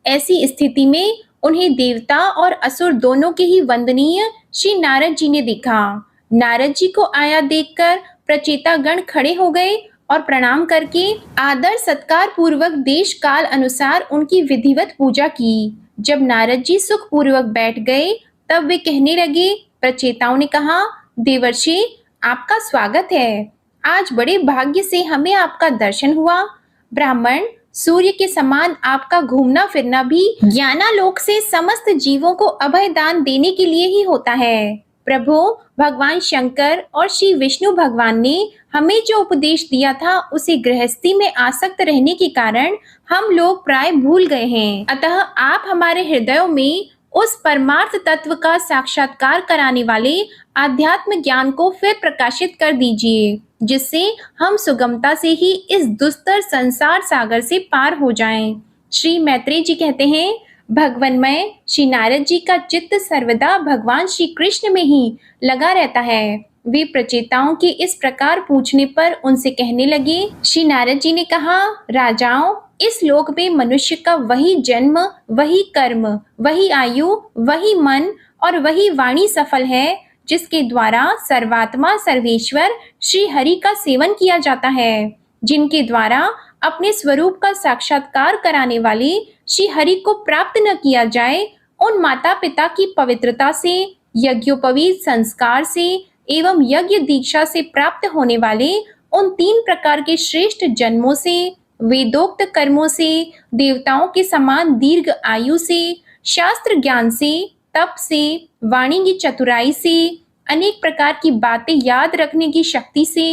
ऐसी स्थिति में उन्हें देवता और असुर दोनों के ही वंदनीय श्री नारद जी ने देखा। नारद जी को आया देखकर प्रचेता गण खड़े हो गए और प्रणाम करके आदर सत्कार पूर्वक देश काल अनुसार उनकी विधिवत पूजा की। जब नारद जी सुख पूर्वक बैठ गए, तब वे कहने लगे। प्रचेताओं ने कहा, देवर्षि, आपका स्वागत है। आज बड़े भाग्य से हमें आपका दर्शन हुआ। ब्राह्मण सूर्य के समान आपका घूमना फिरना भी ज्ञानालोक से समस्त जीवों को अभय दान देने के लिए ही होता है। प्रभु भगवान शंकर और श्री विष्णु भगवान ने हमें जो उपदेश दिया था, उसे गृहस्थी में आसक्त रहने के कारण हम लोग प्राय भूल गए हैं। अतः आप हमारे हृदयों में उस परमार्थ तत्व का साक्षात्कार कराने वाले आध्यात्म ज्ञान को फिर प्रकाशित कर दीजिए, जिससे हम सुगमता से ही इस दुस्तर संसार सागर से पार हो जाएं। श्री मैत्रेय जी कहते हैं, भगवन्मय श्री नारद जी का चित्त सर्वदा भगवान श्री कृष्ण में ही लगा रहता है। वे प्रचेताओं के इस प्रकार पूछने पर उनसे कहने लगे। श्री नारद जी ने कहा, राजाओं, इस लोक में मनुष्य का वही जन्म, वही कर्म, वही आयु, वही मन और वही वाणी सफल है, जिसके द्वारा सर्वात्मा सर्वेश्वर श्री हरि का सेवन किया जाता है। जिनके द्वारा अपने स्वरूप का साक्षात्कार कराने वाले श्री हरि को प्राप्त न किया जाए, उन माता पिता की पवित्रता से, यज्ञोपवीत संस्कार से एवं यज्ञ दीक्षा से प्राप्त होने वाले उन 3 प्रकार के श्रेष्ठ जन्मों से, वेदोक्त कर्मों से, देवताओं के समान दीर्घ आयु से, शास्त्र ज्ञान से, तप से, वाणी की चतुराई से, अनेक प्रकार की बातें याद रखने की शक्ति से,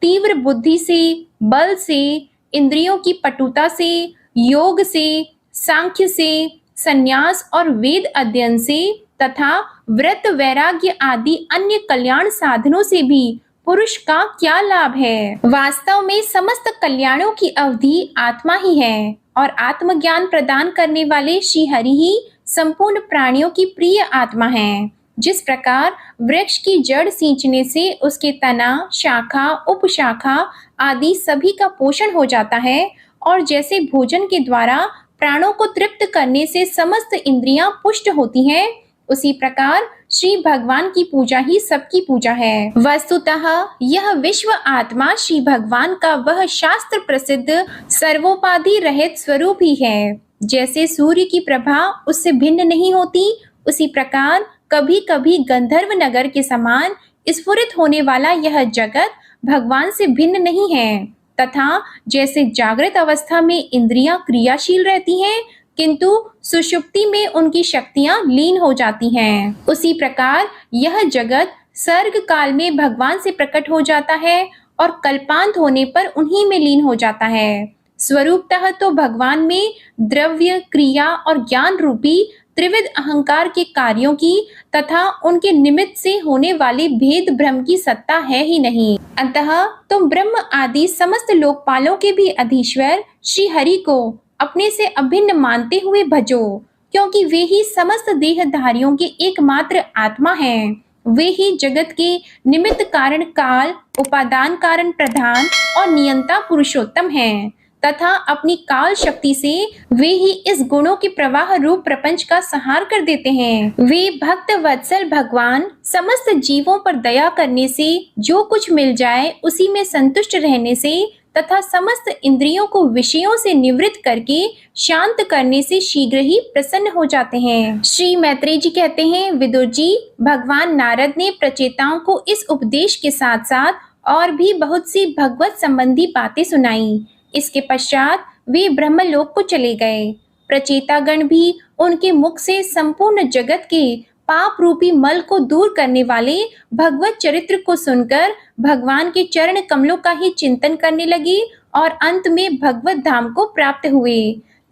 तीव्र बुद्धि से, बल से, इंद्रियों की पटुता से, योग से, सांख्य से, संन्यास और वेद अध्ययन से तथा व्रत वैराग्य आदि अन्य कल्याण साधनों से भी पुरुष का क्या लाभ है। वास्तव में समस्त कल्याणों की अवधि आत्मा ही है और आत्मज्ञान प्रदान करने वाले श्री हरि ही संपूर्ण प्राणियों की प्रिय आत्मा है। जिस प्रकार वृक्ष की जड़ सींचने से उसके तना, शाखा, उपशाखा आदि सभी का पोषण हो जाता है और जैसे भोजन के द्वारा प्राणों को तृप्त करने से समस्त इंद्रियां पुष्ट होती हैं, उसी प्रकार श्री भगवान की पूजा ही सबकी पूजा है। वस्तुतः यह विश्व आत्मा श्री भगवान का वह शास्त्र प्रसिद्ध सर्वोपाधि रहित स्वरूप ही है। जैसे सूर्य की प्रभा उससे भिन्न नहीं होती, उसी प्रकार कभी कभी गंधर्व नगर के समान स्फुरित होने वाला यह जगत भगवान से भिन्न नहीं है। तथा जैसे जागृत अवस्था में इंद्रियां क्रियाशील रहती हैं, किंतु सुषुप्ति में उनकी शक्तियां लीन हो जाती हैं, उसी प्रकार यह जगत सर्ग काल में भगवान से प्रकट हो जाता है और कल्पांत होने पर उन्हीं में लीन हो जाता है। स्वरूपतः तो भगवान में द्रव्य, क्रिया और ज्ञान रूपी त्रिविध अहंकार के कार्यों की तथा उनके निमित्त से होने वाले भेद ब्रह्म की सत्ता है ही नहीं। अतः तुम ब्रह्म आदि समस्त लोकपालों के भी अधीश्वर श्री हरि को अपने से अभिन्न मानते हुए भजो, क्योंकि वे ही समस्त देहधारियों के एकमात्र आत्मा हैं। वे ही जगत के निमित्त कारण काल, उपादान कारण प्रधान और नियंता पुरुषोत्तम हैं तथा अपनी काल शक्ति से वे ही इस गुणों के प्रवाह रूप प्रपंच का संहार कर देते हैं। वे भक्त वत्सल भगवान समस्त जीवों पर दया करने से, जो कुछ मिल जाए उसी में संतुष्ट रहने से तथा समस्त इंद्रियों को विषयों से निवृत्त करके शांत करने से शीघ्र ही प्रसन्न हो जाते हैं। श्री मैत्रेय जी कहते हैं, विदुर जी, भगवान नारद ने प्रचेताओं को इस उपदेश के साथ साथ और भी बहुत सी भगवत संबंधी बातें सुनाई। इसके पश्चात वे ब्रह्मलोक को चले गए। प्रचेतागण भी उनके मुख से संपूर्ण जगत के पाप रूपी मल को दूर करने वाले भगवत चरित्र को सुनकर भगवान के चरण कमलों का ही चिंतन करने लगे और अंत में भगवत धाम को प्राप्त हुए।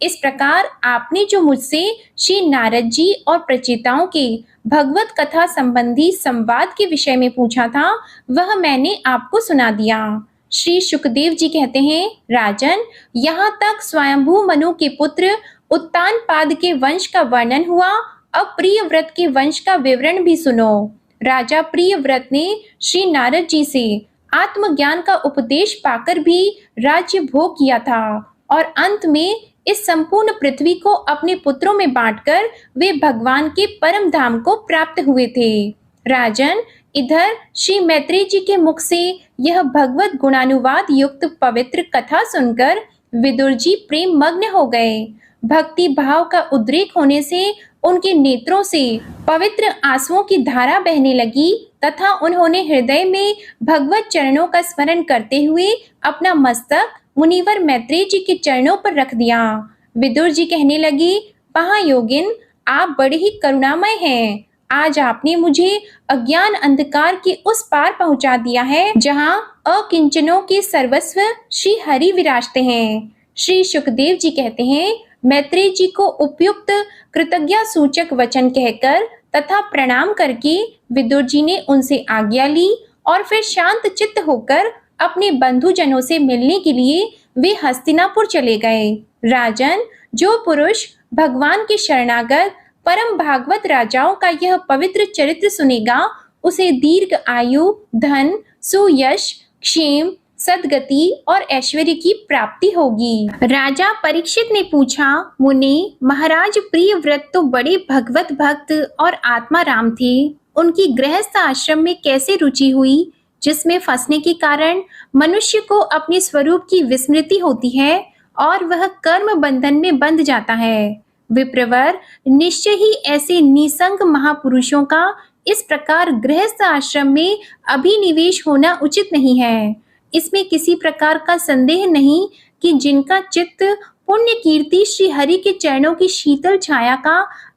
इस प्रकार आपने जो मुझसे श्री नारद जी और प्रचेताओं के भगवत कथा संबंधी संवाद के विषय में पूछा था, वह मैंने आपको सुना दिया। श्री सुखदेव जी कहते हैं, राजन, यहाँ तक स्वयंभू मनु के पुत्र उत्तानपाद के वंश का वर्णन हुआ। अब प्रियव्रत के वंश का विवरण भी सुनो। राजा प्रियव्रत ने श्री नारद जी से आत्मज्ञान का उपदेश पाकर भी राज्य भोग किया था और अंत में इस संपूर्ण पृथ्वी को अपने पुत्रों में बांटकर वे भगवान के परम धाम को प्राप्त हुए थे। राजन, इधर श्री मैत्रेय जी के मुख से यह भगवत गुणानुवाद युक्त पवित्र कथा सुनकर विदुर जी प्रेम मग्न हो गए। भक्ति भाव का उद्रेक होने से उनके नेत्रों से पवित्र आंसुओं की धारा बहने लगी तथा उन्होंने हृदय में भगवत चरणों का स्मरण करते हुए अपना मस्तक मुनिवर मैत्रेय जी के चरणों पर रख दिया। विदुर जी कहने लगे, महायोगिन, आप बड़े ही करुणामय हैं। आज आपने मुझे अज्ञान अंधकार के उस पार पहुंचा दिया है जहां अकिंचनों के सर्वस्व श्री हरि विराजते हैं। श्री सुखदेव जी कहते हैं, मैत्रेय जी को उपयुक्त कृतज्ञता सूचक वचन कहकर तथा प्रणाम करके विदुर जी ने उनसे आज्ञा ली और फिर शांत चित्त होकर अपने बंधुजनों से मिलने के लिए वे हस्तिनापुर चले गए। राजन, जो पुरुष भगवान के शरणागत परम भागवत राजाओं का यह पवित्र चरित्र सुनेगा, उसे दीर्घ आयु, धन, सुयश, क्षेम, सद्गति और ऐश्वर्य की प्राप्ति होगी। राजा परीक्षित ने पूछा, मुनि महाराज प्रियव्रत तो बड़े भगवत भक्त और आत्मा राम थे। उनकी गृहस्थ आश्रम में कैसे रुचि हुई, जिसमें फंसने के कारण मनुष्य को अपने स्वरूप की विस्मृति होती है और वह कर्म बंधन में बंध जाता है। विप्रवर, निश्चय ही ऐसे निसंग महापुरुषों का इस प्रकार गृहस्थ आश्रम में अभिनिवेश होना उचित नहीं है। इसमें किसी प्रकार का संदेह नहीं कि जिनका चित्त पुण्य कीर्ति श्री हरि के चरणों की शीतल छाया का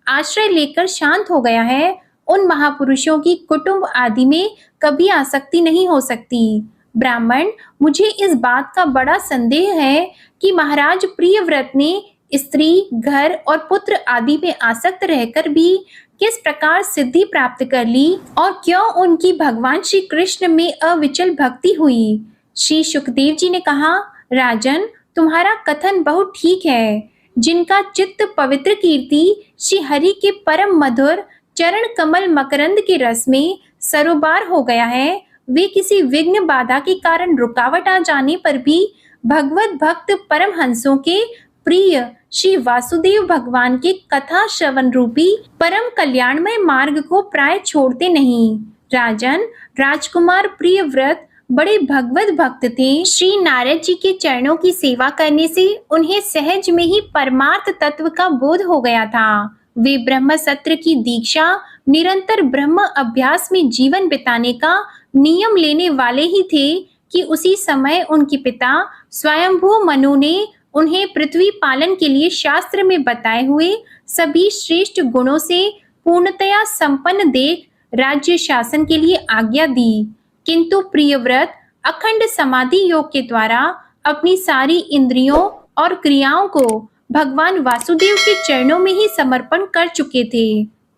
आश्रय लेकर शांत हो गया है, उन महापुरुषों की कुटुंब आदि में कभी आसक्ति नहीं हो सकती। ब्राह्मण, मुझे इस बात का बड़ा संदेह है कि महाराज प्रियव्रत ने स्त्री, घर और पुत्र आदि में आसक्त रहकर भी किस प्रकार सिद्धि प्राप्त कर ली और क्यों उनकी भगवान श्री कृष्ण में अविचल भक्ति हुई। श्री सुखदेव जी ने कहा, राजन, तुम्हारा कथन बहुत ठीक है। जिनका चित्त पवित्र कीर्ति श्री हरि के परम मधुर चरण कमल मकरंद के रस में सरोबार हो गया है, वे किसी विघ्न बाधा के कारण रुकावट आ जाने पर भी भगवत भक्त परमहंसों के प्रिय श्री वासुदेव भगवान के कथा श्रवण रूपी परम कल्याणमय मार्ग को प्राय छोड़ते नहीं। राजन, राजकुमार प्रियव्रत बड़े भगवत भक्त थे। श्री नारद जी के चरणों की सेवा करने से उन्हें सहज में ही परमार्थ तत्व का बोध हो गया था। वे ब्रह्म सत्र की दीक्षा, निरंतर ब्रह्म अभ्यास में जीवन बिताने का नियम लेने वाले ही थे कि उसी समय उनके पिता स्वयंभू मनु ने उन्हें पृथ्वी पालन के लिए शास्त्र में बताए हुए सभी श्रेष्ठ गुणों से पूर्णतया संपन्न देख राज्य शासन के लिए आज्ञा दी। किंतु प्रियव्रत अखंड समाधि योग के द्वारा अपनी सारी इंद्रियों और क्रियाओं को भगवान वासुदेव के चरणों में ही समर्पण कर चुके थे।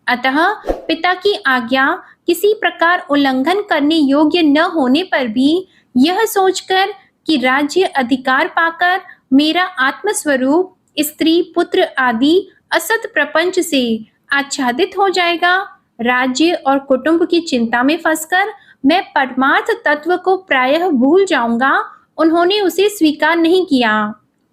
अतः पिता की आज्ञा किसी प्रकार उल्लंघन करने योग्य न होने पर भी यह सोचकर कि राज्य अधिकार पाकर मेरा आत्मस्वरूप स्त्री पुत्र आदि असत प्रपंच से आच्छादित हो जाएगा, राज्य और कुटुंब की चिंता में फंसकर मैं परमार्थ तत्व को प्रायः भूल जाऊंगा, उन्होंने उसे स्वीकार नहीं किया।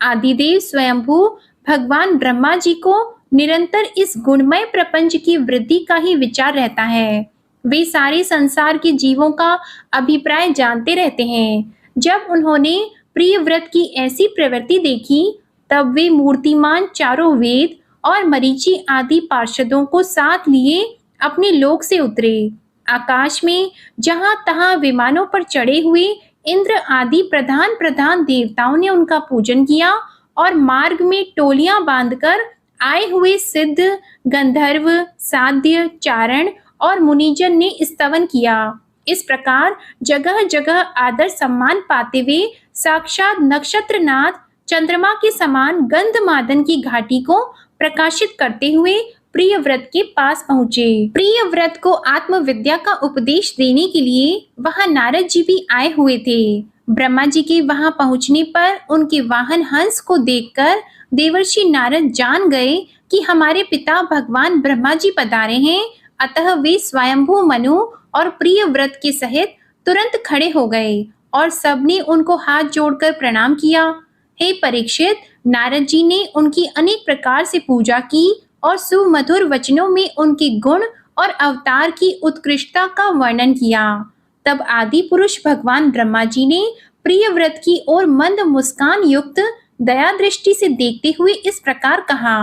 आदिदेव स्वयंभू भगवान ब्रह्मा जी को निरंतर इस गुणमय प्रपंच की वृद्धि का ही विचार रहता है। वे सारे संसार के जीवों का अभिप्राय जानते रहते हैं। जब उन्होंने प्रियव्रत की ऐसी प्रवृत्ति देखी, तब वे मूर्तिमान चारों वेद और मरीचि आदि पार्षदों को साथ लिए अपने लोक से उतरे। आकाश में जहां तहां विमानों पर चढ़े हुए इंद्र आदि प्रधान प्रधान देवताओं ने उनका पूजन किया और मार्ग में टोलियां बांधकर आए हुए सिद्ध, गंधर्व, साध्य, चारण और मुनिजन ने स्तवन किया। इस प्रकार जगह जगह आदर सम्मान पाते हुए साक्षात नक्षत्रनाथ चंद्रमा के समान गंधमादन की घाटी को प्रकाशित करते हुए प्रियव्रत के पास पहुंचे। प्रियव्रत को आत्मविद्या का उपदेश देने के लिए वहां नारद जी भी आए हुए थे। ब्रह्मा जी के वहां पहुंचने पर उनके वाहन हंस को देखकर देवर्षि नारद जान गए कि हमारे पिता भगवान ब्रह्मा जी पधारे हैं। अतः वे स्वयंभू मनु और प्रियव्रत के सहित तुरंत खड़े हो गए और सबने उनको हाथ जोड़कर प्रणाम किया। हे परीक्षित, नारद जी ने उनकी अनेक प्रकार से पूजा की और सुमधुर वचनों में उनके गुण और अवतार की उत्कृष्टता का वर्णन किया। तब आदि पुरुष भगवान ब्रह्मा जी ने प्रियव्रत की ओर मंद मुस्कान युक्त दया दृष्टि से देखते हुए इस प्रकार कहा।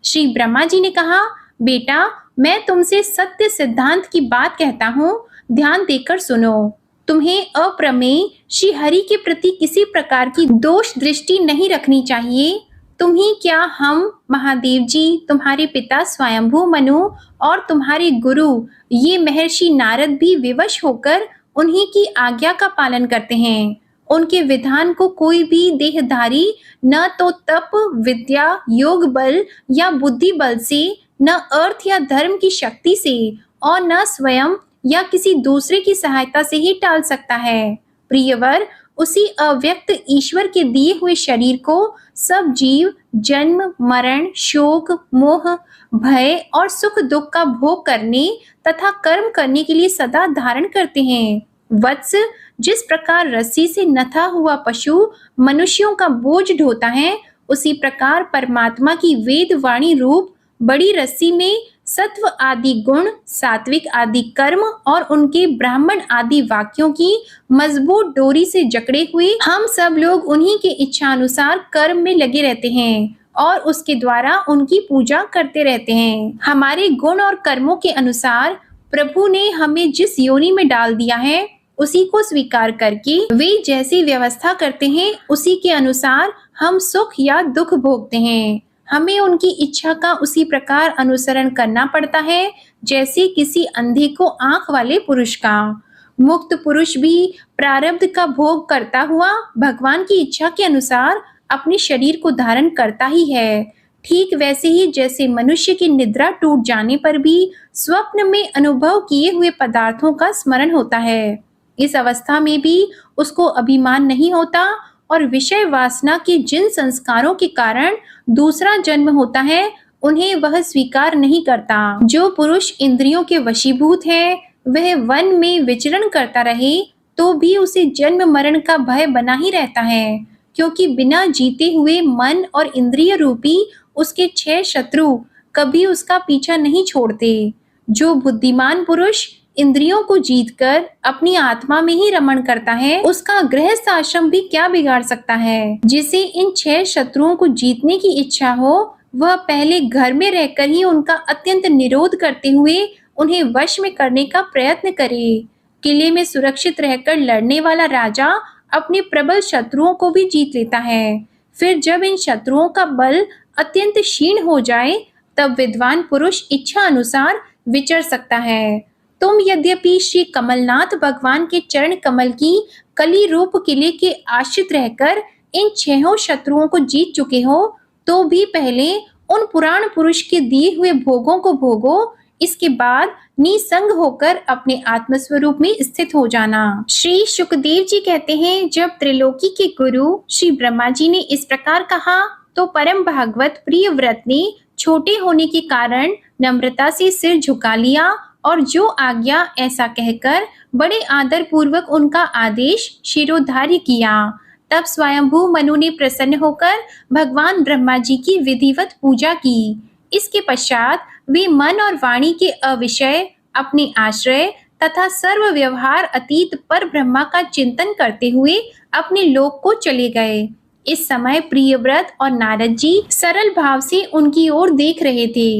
श्री ब्रह्मा जी ने कहा, बेटा, मैं तुमसे सत्य सिद्धांत की बात कहता हूँ, ध्यान देकर सुनो। तुम्हें अप्रमेय श्री हरि के प्रति किसी प्रकार की दोष दृष्टि नहीं रखनी चाहिए। तुम्ही क्या, हम महादेव जी, तुम्हारे पिता स्वयंभू मनु और तुम्हारे गुरु ये महर्षि नारद भी विवश होकर उन्हीं की आज्ञा का पालन करते हैं। उनके विधान को कोई भी देहधारी न तो तप, विद्या, योग बल या बुद्धि बल से, न अर्थ या धर्म की शक्ति से और न स्वयं या किसी दूसरे की सहायता से ही टाल सकता है। प्रियवर, उसी अव्यक्त ईश्वर के दिए हुए शरीर को सब जीव जन्म, मरण, शोक, मोह, भय और सुख दुख का भोग करने तथा कर्म करने के लिए सदा धारण करते हैं। वत्स, जिस प्रकार रस्सी से नथा हुआ पशु मनुष्यों का बोझ ढोता है, उसी प्रकार परमात्मा की वेद वाणी रूप बड़ी रस्सी में सत्व आदि गुण, सात्विक आदि कर्म और उनके ब्राह्मण आदि वाक्यों की मजबूत डोरी से जकड़े हुए हम सब लोग उन्हीं के इच्छा अनुसार कर्म में लगे रहते हैं और उसके द्वारा उनकी पूजा करते रहते हैं। हमारे गुण और कर्मों के अनुसार प्रभु ने हमें जिस योनि में डाल दिया है, उसी को स्वीकार करके वे जैसी व्यवस्था करते हैं, उसी के अनुसार हम सुख या दुख भोगते हैं। हमें उनकी इच्छा का उसी प्रकार अनुसरण करना पड़ता है जैसे किसी अंधे को आंख वाले पुरुष का। मुक्त पुरुष भी प्रारब्ध का भोग करता हुआ भगवान की इच्छा के अनुसार अपने शरीर को धारण करता ही है। ठीक वैसे ही जैसे मनुष्य की निद्रा टूट जाने पर भी स्वप्न में अनुभव किए हुए पदार्थों का स्मरण होता है, इस अवस्था में भी उसको अभिमान नहीं होता और विषय वासना के जिन संस्कारों के कारण दूसरा जन्म होता है, उन्हें वह स्वीकार नहीं करता। जो पुरुष इंद्रियों के वशीभूत है, वह वन में विचरण करता रहे तो भी उसे जन्म मरण का भय बना ही रहता है, क्योंकि बिना जीते हुए मन और इंद्रिय रूपी उसके 6 शत्रु कभी उसका पीछा नहीं छोड़ते। जो बुद्धिमान पुरुष इंद्रियों को जीतकर अपनी आत्मा में ही रमण करता है, उसका गृहस्थ आश्रम भी क्या बिगाड़ सकता है। जिसे इन 6 शत्रुओं को जीतने की इच्छा हो, वह पहले घर में रहकर ही उनका अत्यंत निरोध करते हुए उन्हें वश में करने का प्रयत्न करे। किले में सुरक्षित रहकर लड़ने वाला राजा अपने प्रबल शत्रुओं को भी जीत लेता है। फिर जब इन शत्रुओं का बल अत्यंत क्षीण हो जाए, तब विद्वान पुरुष इच्छा अनुसार विचर सकता है। तुम यद्यपि श्री कमलनाथ भगवान के चरण कमल की कली रूप किले के आश्रित रहकर इन 6 शत्रुओं को जीत चुके हो, तो भी पहले उन पुराण पुरुष के दिए हुए भोगों को भोगो, इसके बाद निसंग होकर अपने आत्मस्वरूप में स्थित हो जाना। श्री शुकदेव जी कहते हैं, जब त्रिलोकी के गुरु श्री ब्रह्मा जी ने इस प्रकार कहा, तो परम भागवत प्रियव्रत ने छोटे होने के कारण नम्रता से सिर झुका लिया और जो आज्ञा ऐसा कहकर बड़े आदर पूर्वक उनका आदेश शिरोधार्य किया। तब स्वयंभू मनु ने प्रसन्न होकर भगवान ब्रह्मा जी की विधिवत पूजा की। इसके पश्चात वे मन और वाणी के अविषय, अपने आश्रय तथा सर्व व्यवहार अतीत पर ब्रह्मा का चिंतन करते हुए अपने लोक को चले गए। इस समय प्रियव्रत और नारद जी सरल भाव से उनकी ओर देख रहे थे।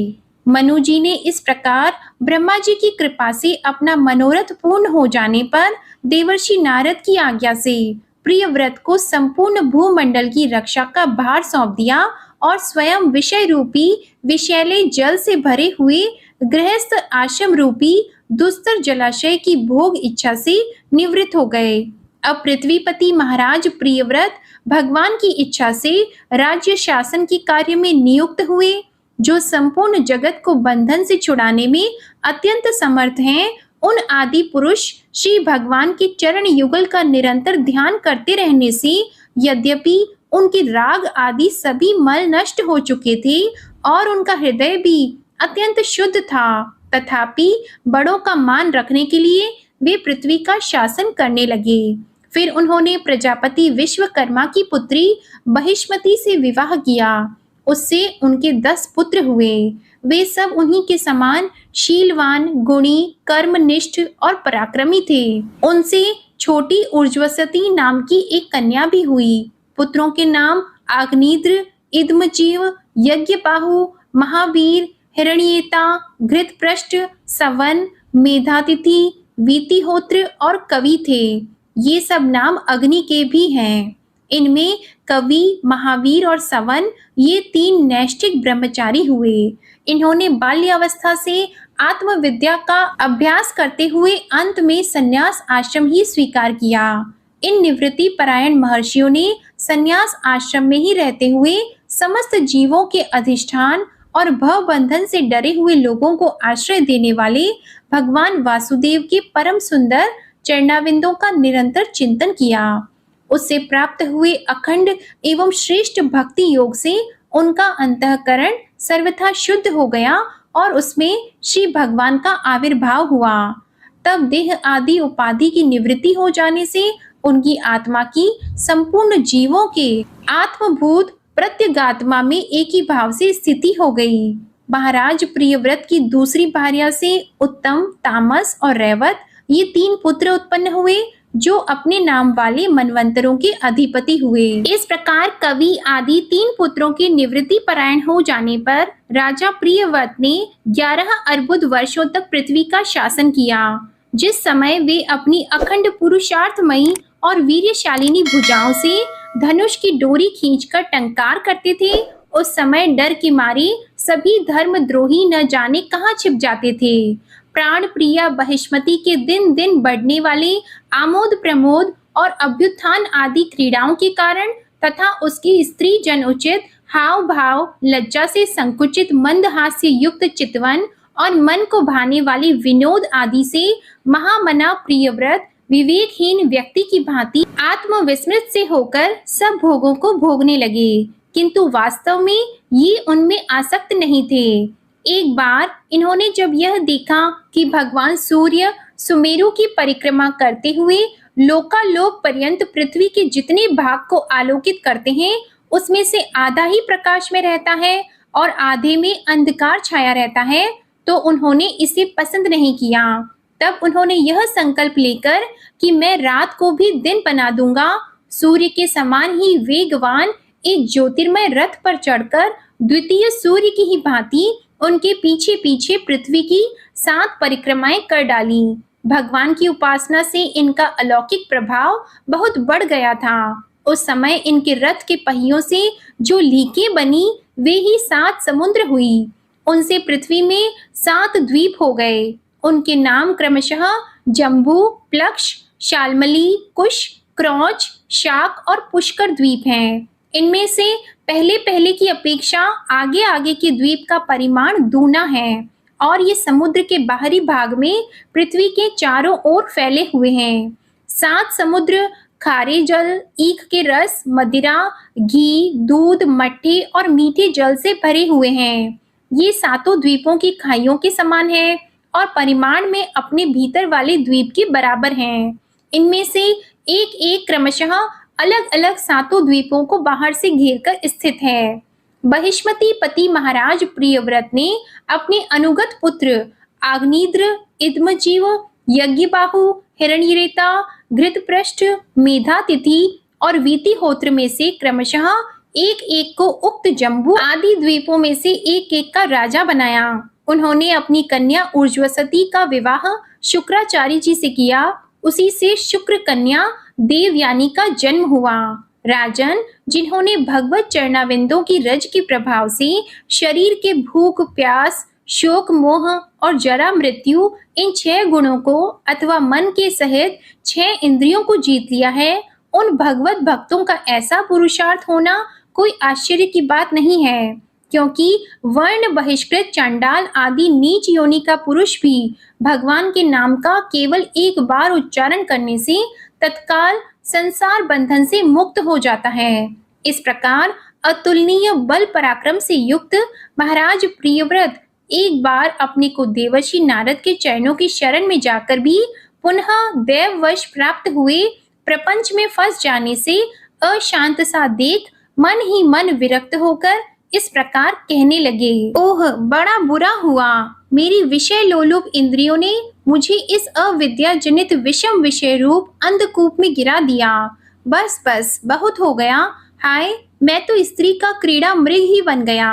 मनु जी ने इस प्रकार ब्रह्मा जी की कृपा से अपना मनोरथ पूर्ण हो जाने पर देवर्षि नारद की आज्ञा से प्रियव्रत को संपूर्ण भूमंडल की रक्षा का भार सौंप दिया और स्वयं विषय रूपी विषैले जल से भरे हुए गृहस्थ आश्रम रूपी दुस्तर जलाशय की भोग इच्छा से निवृत्त हो गए। अब पृथ्वीपति महाराज प्रियव्रत भगवान की इच्छा से राज्य शासन के कार्य में नियुक्त हुए, जो संपूर्ण जगत को बंधन से छुड़ाने में अत्यंत समर्थ हैं। उन आदि पुरुष श्री भगवान के चरण युगल का निरंतर ध्यान करते रहने से यद्यपि उनके राग आदि सभी मल नष्ट हो चुके थे और उनका हृदय भी अत्यंत शुद्ध था, तथापि बड़ों का मान रखने के लिए वे पृथ्वी का शासन करने लगे। फिर उन्होंने प्रजापति विश्वकर्मा की पुत्री बहिष्मति से विवाह किया। उससे उनके 10 पुत्र हुए। वे सब उन्हीं के समान शीलवान, गुणी, कर्मनिष्ठ और पराक्रमी थे। उनसे छोटी ऊर्ज्वसती नाम की एक कन्या भी हुई। पुत्रों के नाम आग्निद्र, इदमजीव, यज्ञबाहु, महावीर, हिरण्येता, घृतपृष्ठ, सवन, मेधातिथि, वीतिहोत्र और कवि थे। ये सब नाम अग्नि के भी हैं। इनमें कवि, महावीर और सवन ये 3 नैष्ठिक ब्रह्मचारी हुए। इन्होंने बाल्यावस्था से आत्मविद्या का अभ्यास करते हुए अंत में संन्यास आश्रम ही स्वीकार किया। इन निवृत्ति परायण महर्षियों ने संन्यास आश्रम में ही रहते हुए समस्त जीवों के अधिष्ठान और भव बंधन से डरे हुए लोगों को आश्रय देने वाले भगवान वासुदेव के परम सुंदर चरणाविंदों का निरंतर चिंतन किया। उससे प्राप्त हुए अखंड एवं श्रेष्ठ भक्ति योग से उनका अंतःकरण सर्वथा शुद्ध हो गया और उसमें श्री भगवान का आविर्भाव हुआ। तब देह आदि उपाधि की निवृत्ति हो जाने से उनकी आत्मा की संपूर्ण जीवों के आत्मभूत प्रत्यगात्मा में एक ही भाव से स्थिति हो गई। महाराज प्रियव्रत की दूसरी भार्या से उत्तम, तामस और रैवत ये 3 पुत्र उत्पन्न हुए, जो अपने नाम वाले मनवंतरों के अधिपति हुए। इस प्रकार कवि आदि 3 पुत्रों के निवृत्ति परायण हो जाने पर राजा प्रियव्रत ने 11 अर्बुद वर्षों तक पृथ्वी का शासन किया। जिस समय वे अपनी अखंड पुरुषार्थमयी और वीर्यशालिनी भुजाओं से धनुष की डोरी खींचकर टंकार करते थे, उस समय डर के मारे सभी धर्मद्रोही न जाने कहाँ छिप जाते थे। प्राण प्रिया बहिष्मति के दिन दिन बढ़ने वाले आमोद प्रमोद और अभ्युत्थान आदि क्रीड़ाओं के कारण तथा उसकी स्त्री जन उचित हाव भाव, लज्जा से संकुचित मंदहास्य युक्त चितवन और मन को भाने वाले विनोद आदि से महामना प्रियव्रत विवेकहीन व्यक्ति की भांति आत्मविस्मृत से होकर सब भोगों को भोगने लगे, किंतु वास्तव में ये उनमें आसक्त नहीं थे। एक बार इन्होंने जब यह देखा कि भगवान सूर्य सुमेरु की परिक्रमा करते हुए लोकालोक पर्यंत पृथ्वी के जितने भाग को आलोकित करते हैं, उसमें से आधा ही प्रकाश में रहता है और आधे में अंधकार छाया रहता है, तो उन्होंने इसे पसंद नहीं किया। तब उन्होंने यह संकल्प लेकर कि मैं रात को भी दिन बना दूंगा, सूर्य के समान ही वेगवान एक ज्योतिर्मय रथ पर चढ़कर द्वितीय सूर्य की ही भांति उनके पीछे पीछे पृथ्वी की 7 परिक्रमाएं कर डाली। भगवान की उपासना से इनका अलौकिक प्रभाव बहुत बढ़ गया था। उस समय इनके रथ के पहियों से जो लीकें बनी, वे ही 7 समुद्र हुई। उनसे पृथ्वी में 7 द्वीप हो गए। उनके नाम क्रमशः जम्बू, प्लक्ष, शाल्मली, कुश, क्रौच, शाक और पुष्कर द्वीप हैं। इनमें से पहले पहले की अपेक्षा आगे आगे के द्वीप का परिमाण दूना है और ये समुद्र के बाहरी भाग में पृथ्वी के चारों ओर फैले हुए हैं। 7 समुद्र खारे जल, ईख के रस, मदिरा, घी, दूध, मट्ठी और मीठे जल से भरे हुए हैं। ये सातों द्वीपों की खाइयों के समान है और परिमाण में अपने भीतर वाले द्वीप के बराबर हैं। इनमें से एक एक क्रमशः अलग अलग सातों द्वीपों को बाहर से घेरकर स्थित है। बहिष्मती पति महाराज प्रियव्रत ने अपने अनुगत पुत्र आग्नेत्र, इदमजीव, यज्ञबाहु, हिरण्यरेता, घृतपृष्ठ, मेधातिथि और वीतिहोत्र में से क्रमशः एक एक को उक्त जम्बू आदि द्वीपों में से एक एक का राजा बनाया। उन्होंने अपनी कन्या ऊर्ज्वसती का विवाह शुक्राचार्य जी से किया। उसी से शुक्र कन्या देवयानी का जन्म हुआ। राजन, जिन्होंने भगवत चरणाविंदों की रज के प्रभाव से शरीर के भूख, प्यास, शोक, मोह और जरा मृत्यु इन 6 गुणों को अथवा मन के सहित 6 इंद्रियों को जीत लिया है, उन भगवत भक्तों का ऐसा पुरुषार्थ होना कोई आश्चर्य की बात नहीं है, क्योंकि वर्ण बहिष्कृत, चांडाल आदि नीच योनि का पुरुष भी भगवान के नाम का केवल एक बार उच्चारण करने से तत्काल संसार बंधन से मुक्त हो जाता है। इस प्रकार अतुलनीय बल पराक्रम से युक्त महाराज प्रियव्रत एक बार अपने को देवर्षि नारद के चरणों की शरण में जाकर भी पुनः दैववश प्राप्त हुए प्रपंच में फंस जाने से अशांत सा देख मन ही मन विरक्त होकर इस प्रकार कहने लगे, ओह बड़ा बुरा हुआ, मेरी विषय लोलुप इंद्रियों ने मुझे इस अविद्या जनित विषम विषय रूप अंधकूप में गिरा दिया। बस बस बहुत हो गया। हाय, मैं तो स्त्री का क्रीड़ा मृग ही बन गया।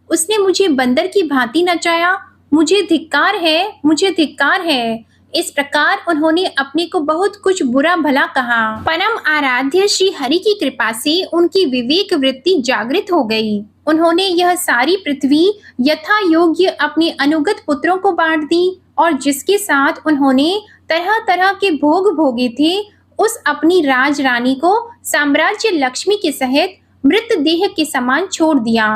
उसने मुझे बंदर की भांति नचाया। मुझे धिक्कार है, मुझे धिक्कार है। इस प्रकार उन्होंने अपने को बहुत कुछ बुरा भला कहा। परम आराध्य श्री हरि की कृपा से उनकी विवेक वृत्ति जागृत हो गई। उन्होंने यह सारी पृथ्वी यथा योग्य अपने अनुगत पुत्रों को बांट दी और जिसके साथ उन्होंने तरह तरह के भोग भोगे थे, उस अपनी राज रानी को साम्राज्य लक्ष्मी के सहित मृत देह के समान छोड़ दिया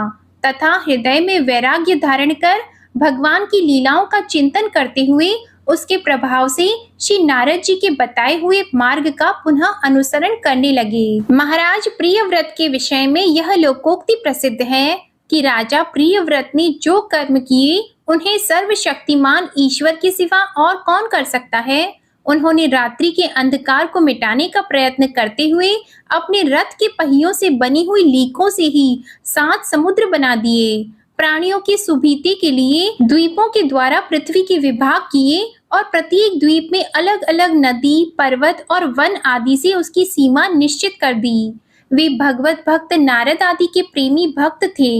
तथा हृदय में वैराग्य धारण कर भगवान की लीलाओं का चिंतन करते हुए उसके प्रभाव से श्री नारद जी के बताए हुए मार्ग का पुनः अनुसरण करने लगे। महाराज प्रियव्रत के विषय में यह लोकोक्ति प्रसिद्ध है कि राजा प्रियव्रत ने जो कर्म किए उन्हें सर्वशक्तिमान ईश्वर के सिवा और कौन कर सकता है। उन्होंने रात्रि के अंधकार को मिटाने का प्रयत्न करते हुए अपने रथ के पहियों से बनी हुई लीकों से ही 7 समुद्र बना दिए। प्राणियों के सुभीते के लिए द्वीपों के द्वारा पृथ्वी के विभाग किए और प्रत्येक द्वीप में अलग अलग नदी, पर्वत और वन आदि से उसकी सीमा निश्चित कर दी। वे भगवत भक्त नारद आदि के प्रेमी भक्त थे।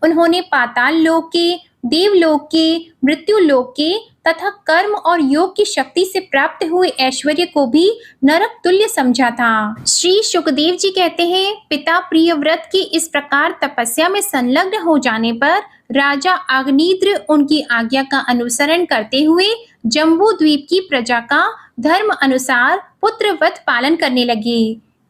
उन्होंने पाताल लोक के, देवलोक के, मृत्यु लोक के तथा कर्म और योग की शक्ति से प्राप्त हुए ऐश्वर्य को भी नरक तुल्य समझा था। श्री शुकदेव जी कहते हैं, पिता प्रियव्रत की इस प्रकार तपस्या में संलग्न हो जाने पर राजा आग्नेत्र उनकी आज्ञा का अनुसरण करते हुए जम्बू द्वीप की प्रजा का धर्म अनुसार पुत्रवत पालन करने लगे।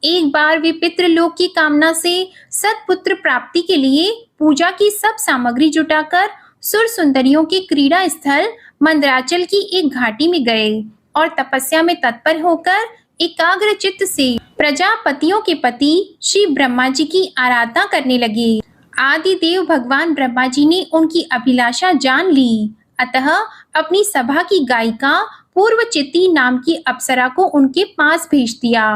एक बार वे पितृलोक की कामना से सत्पुत्र प्राप्ति के लिए पूजा की सब सामग्री जुटाकर सुर सुंदरियों के क्रीड़ा स्थल मंदराचल की एक घाटी में गए और तपस्या में तत्पर होकर एकाग्र चित्त से प्रजापतियों के पति श्री ब्रह्मा जी की आराधना करने लगे। आदि देव भगवान ब्रह्मा जी ने उनकी अभिलाषा जान ली, अतः अपनी सभा की गायिका पूर्वचित्ती नाम की अप्सरा को उनके पास भेज दिया।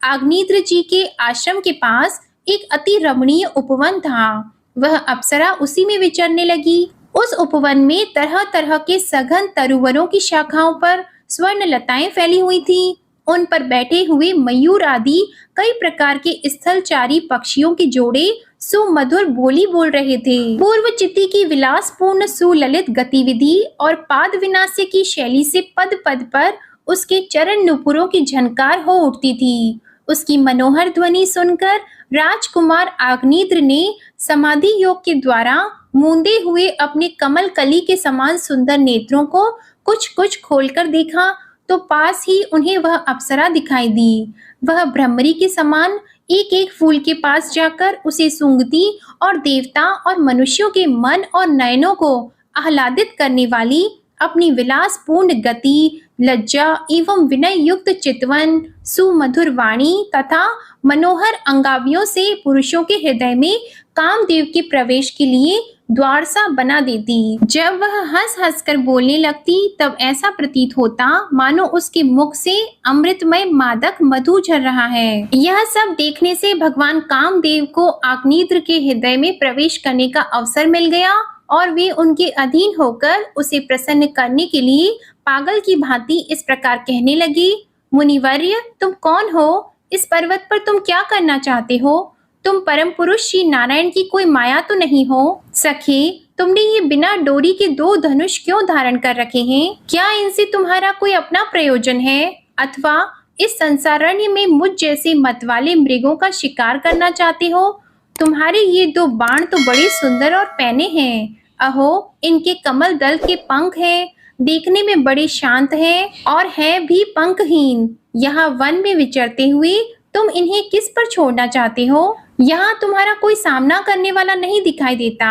आग्नेत्र जी के आश्रम के पास एक अति रमणीय उपवन था। वह अप्सरा उसी में विचरने लगी। उस उपवन में तरह तरह के सघन तरुवरों की शाखाओं पर स्वर्ण लताएं फैली हुई थीं। उन पर बैठे हुए मयूर आदि कई प्रकार के स्थलचारी पक्षियों के जोड़े सुमधुर बोली बोल रहे थे। पूर्वचित्ती की विलासपूर्ण सुललित गतिविधि और पाद विनाश्य की शैली से पद पद पर उसके चरण नुपुरों की झनकार हो उठती थी। उसकी मनोहर ध्वनि सुनकर राजकुमार आग्नेत्र ने समाधि योग के द्वारा मूंदे हुए अपने कमल कली के समान सुंदर नेत्रों को कुछ कुछ खोलकर देखा तो पास ही उन्हें वह अप्सरा दिखाई दी। वह भ्रमरी के समान एक एक फूल के पास जाकर उसे सूंघती और देवता और मनुष्यों के मन और नयनों को आह्लादित करने वाली अपनी विलासपूर्ण गति, लज्जा एवं विनय युक्त चितवन, सुमधुर वाणी तथा मनोहर अंगावियों से पुरुषों के हृदय में कामदेव के प्रवेश के लिए द्वार सा बना देती। जब वह हंस हंस कर बोलने लगती तब ऐसा प्रतीत होता मानो उसके मुख से अमृतमय मादक मधु झर रहा है। यह सब देखने से भगवान कामदेव को अग्निद्र के हृदय में प्रवेश करने का अवसर मिल गया और वे उनके अधीन होकर उसे प्रसन्न करने के लिए पागल की भांति इस प्रकार कहने लगी, मुनिवर्य तुम कौन हो? इस पर्वत पर तुम क्या करना चाहते हो? तुम परम पुरुष श्री नारायण की कोई माया तो नहीं हो? सखे, तुमने ये बिना डोरी के 2 धनुष क्यों धारण कर रखे हैं? क्या इनसे तुम्हारा कोई अपना प्रयोजन है अथवा इस संसारण्य में मुझ जैसे मतवाले मृगों का शिकार करना चाहते हो? तुम्हारे ये 2 बाण तो बड़े सुंदर और पैने हैं। अहो, इनके कमल दल के पंख हैं, देखने में बड़े शांत हैं और है भी पंखहीन। यहाँ वन में विचरते हुए तुम इन्हें किस पर छोड़ना चाहते हो? यहाँ तुम्हारा कोई सामना करने वाला नहीं दिखाई देता।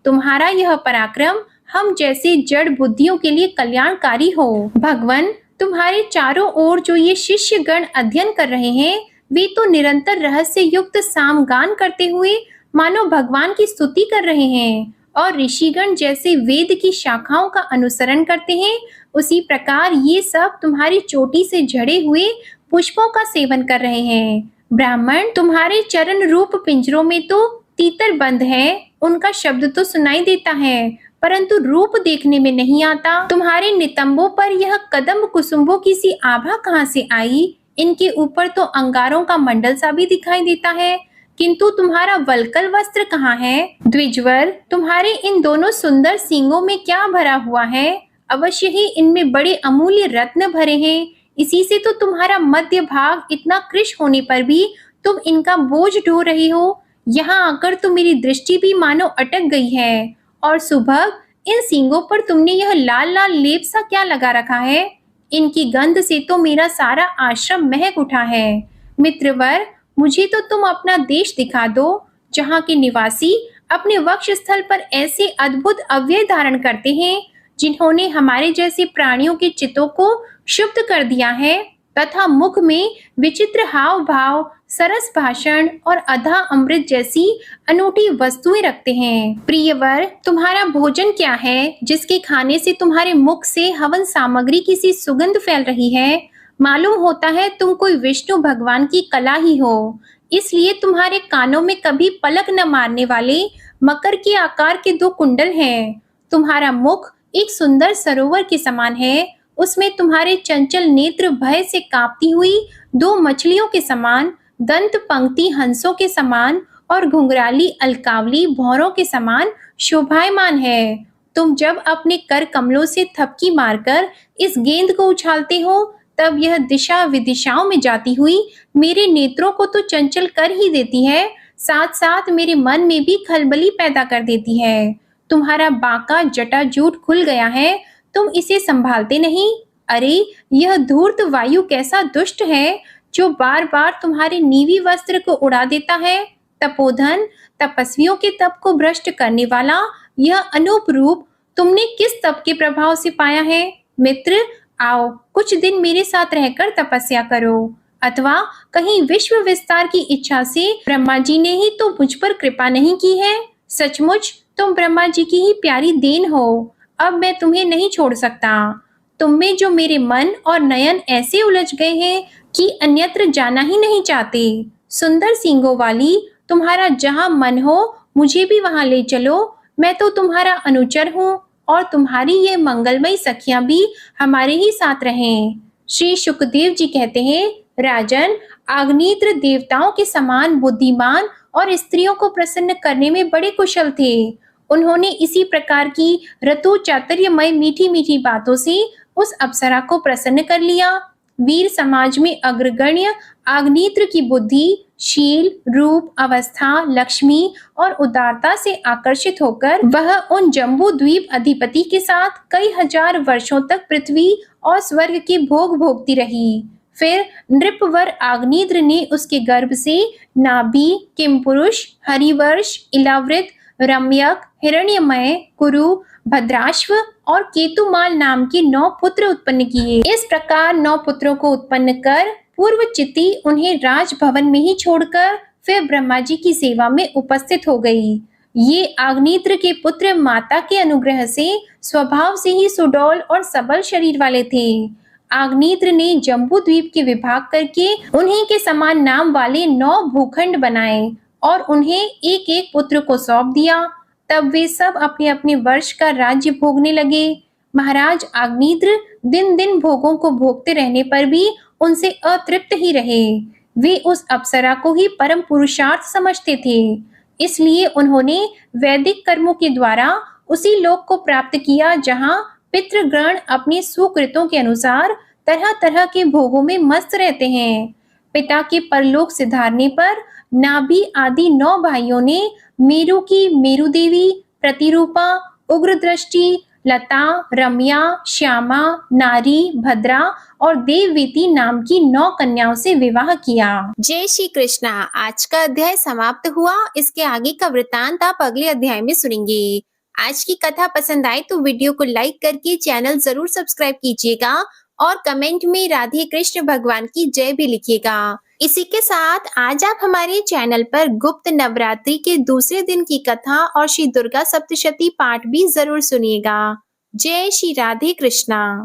तुम्हारा यह पराक्रम हम जैसे जड़ बुद्धियों के लिए कल्याणकारी हो। भगवान, तुम्हारे चारों ओर जो ये शिष्य गण अध्ययन कर रहे हैं, वे तो निरंतर रहस्य युक्त सामगान करते हुए मानो भगवान की स्तुति कर रहे हैं और ऋषिगण जैसे वेद की शाखाओं का अनुसरण करते हैं, उसी प्रकार ये सब तुम्हारी चोटी से झड़े हुए पुष्पों का सेवन कर रहे हैं। ब्राह्मण, तुम्हारे चरण रूप पिंजरों में तो तीतर बंद है, उनका शब्द तो सुनाई देता है परंतु रूप देखने में नहीं आता। तुम्हारे नितंबों पर यह कदम्ब कुसुम्बों की सी आभा कहाँ से आई? इनके ऊपर तो अंगारों का मंडल सा भी दिखाई देता है, किंतु तुम्हारा वल्कल वस्त्र कहाँ है? द्विजवर, तुम्हारे इन दोनों सुंदर सींगों में क्या भरा हुआ है? अवश्य ही इनमें बड़े अमूल्य रत्न भरे हैं। इसी से तो तुम्हारा मध्य भाग इतना कृश होने पर भी तुम इनका बोझ ढो रही हो। यहाँ आकर तो मेरी दृष्टि भी मानो अटक गई है। और सुभग, इन सींगों पर तुमने यह लाल लाल लेप सा क्या लगा रखा है? इनकी गंध से तो मेरा सारा आश्रम महक उठा है। मित्रवर, मुझे तो तुम अपना देश दिखा दो, जहाँ के निवासी अपने वक्ष स्थल पर ऐसे अद्भुत अव्यय धारण करते हैं जिन्होंने हमारे जैसे प्राणियों के चित्तों को क्षुब्ध कर दिया है तथा मुख में विचित्र हाव भाव, सरस भाषण और अधा अमृत जैसी अनूठी वस्तुएं रखते हैं। प्रियवर, तुम्हारा भोजन क्या है जिसके खाने से तुम्हारे मुख से हवन सामग्री की सी सुगंध फैल रही है? मालूम होता है तुम कोई विष्णु भगवान की कला ही हो, इसलिए तुम्हारे कानों में कभी पलक न मारने वाले मकर के आकार के 2 कुंडल हैं। तुम्हारा मुख एक सुंदर सरोवर के समान है, उसमें तुम्हारे चंचल नेत्र भय से कांपती हुई 2 मछलियों के समान, दंत पंक्ति हंसों के समान और घुंघराली अलकावली भौरों के समान शोभायमान है। तुम जब अपने कर कमलों से थपकी मारकर इस गेंद को उछालते हो, तब यह दिशा विदिशाओं में जाती हुई मेरे नेत्रों को तो चंचल कर ही देती है, साथ साथ मेरे मन में भी खलबली पैदा कर देती है। तुम्हारा बांका जटाजूट खुल गया है, तुम इसे संभालते नहीं। अरे, यह धूर्त वायु कैसा दुष्ट है जो बार बार तुम्हारे नीवी वस्त्र को उड़ा देता है। तपोधन, तपस्वियों के तप को भ्रष्ट करने वाला यह अनूप रूप तुमने किस तप के प्रभाव से पाया है? मित्र, आओ, कुछ दिन मेरे साथ रहकर तपस्या करो, अथवा कहीं विश्व विस्तार की इच्छा से ब्रह्मा जी ने ही तो मुझ पर कृपा नहीं की है। सचमुच तुम ब्रह्मा जी की ही प्यारी देन हो। अब मैं तुम्हें नहीं छोड़ सकता। तुम में जो मेरे मन और नयन ऐसे उलझ गए हैं कि अन्यत्र जाना ही नहीं चाहते। सुंदर सींगों वाली, तुम्हारा जहां मन हो मुझे भी वहां ले चलो। मैं तो तुम्हारा अनुचर हूँ और तुम्हारी ये मंगलमयी सखियां भी हमारे ही साथ रहें। श्री शुकदेव जी कहते हैं, राजन, अग्निद्र देवताओं के समान बुद्धिमान और स्त्रियों को प्रसन्न करने में बड़े कुशल थे। उन्होंने इसी प्रकार की ऋतु चातुर्यमय मीठी मीठी बातों से उस अप्सरा को प्रसन्न कर लिया। वीर समाज में अग्रगण्य आग्नेत्र की बुद्धि, शील, रूप, अवस्था, लक्ष्मी और उदारता से आकर्षित होकर वह उन जम्बू द्वीप अधिपति के साथ कई हजार वर्षों तक पृथ्वी और स्वर्ग के भोग भोगती रही। फिर नृपवर आग्नेत्र ने उसके गर्भ से नाभि, किमपुरुष, हरिवर्ष, इलावृत, रम्यक, हिरण्यमय, कुरु, भद्राश्व और केतुमाल नाम के 9 पुत्र उत्पन्न किए। इस प्रकार 9 पुत्रों को उत्पन्न कर पूर्वचिति उन्हें राजभवन में ही छोड़कर फिर ब्रह्मा जी की सेवा में उपस्थित हो गई। ये आग्नेत्र के पुत्र माता के अनुग्रह से स्वभाव से ही सुडौल और सबल शरीर वाले थे। आग्नेत्र ने जम्बू द्वीप के विभाग करके उन्हीं के समान नाम वाले 9 भूखंड बनाए और उन्हें एक एक पुत्र को सौंप दिया। तब वे सब अपने अपने वर्ष का राज्य भोगने लगे। महाराज आग्नेत्र दिन दिन भोगों को भोगते रहने पर भी उनसे अतृप्त ही रहे। वे उस अप्सरा को ही परम पुरुषार्थ समझते थे, इसलिए उन्होंने वैदिक कर्मों के द्वारा उसी लोक को प्राप्त किया जहाँ पितृगण अपने सुकृतों के अनुसार तरह तरह के भोगों में मस्त रहते हैं। पिता के परलोक सिधारने पर नाभि आदि 9 भाइयों ने मेरु की मेरु देवी, प्रतिरूपा, उग्र दृष्टि, लता, रम्या, श्यामा, नारी, भद्रा और देववीति नाम की 9 कन्याओं से विवाह किया। जय श्री कृष्णा। आज का अध्याय समाप्त हुआ। इसके आगे का वृतांत आप अगले अध्याय में सुनेंगे। आज की कथा पसंद आए तो वीडियो को लाइक करके चैनल जरूर सब्सक्राइब कीजिएगा और कमेंट में राधे कृष्ण भगवान की जय भी लिखिएगा। इसी के साथ आज आप हमारे चैनल पर गुप्त नवरात्रि के दूसरे दिन की कथा और श्री दुर्गा सप्तशती पाठ भी जरूर सुनिएगा। जय श्री राधे कृष्णा।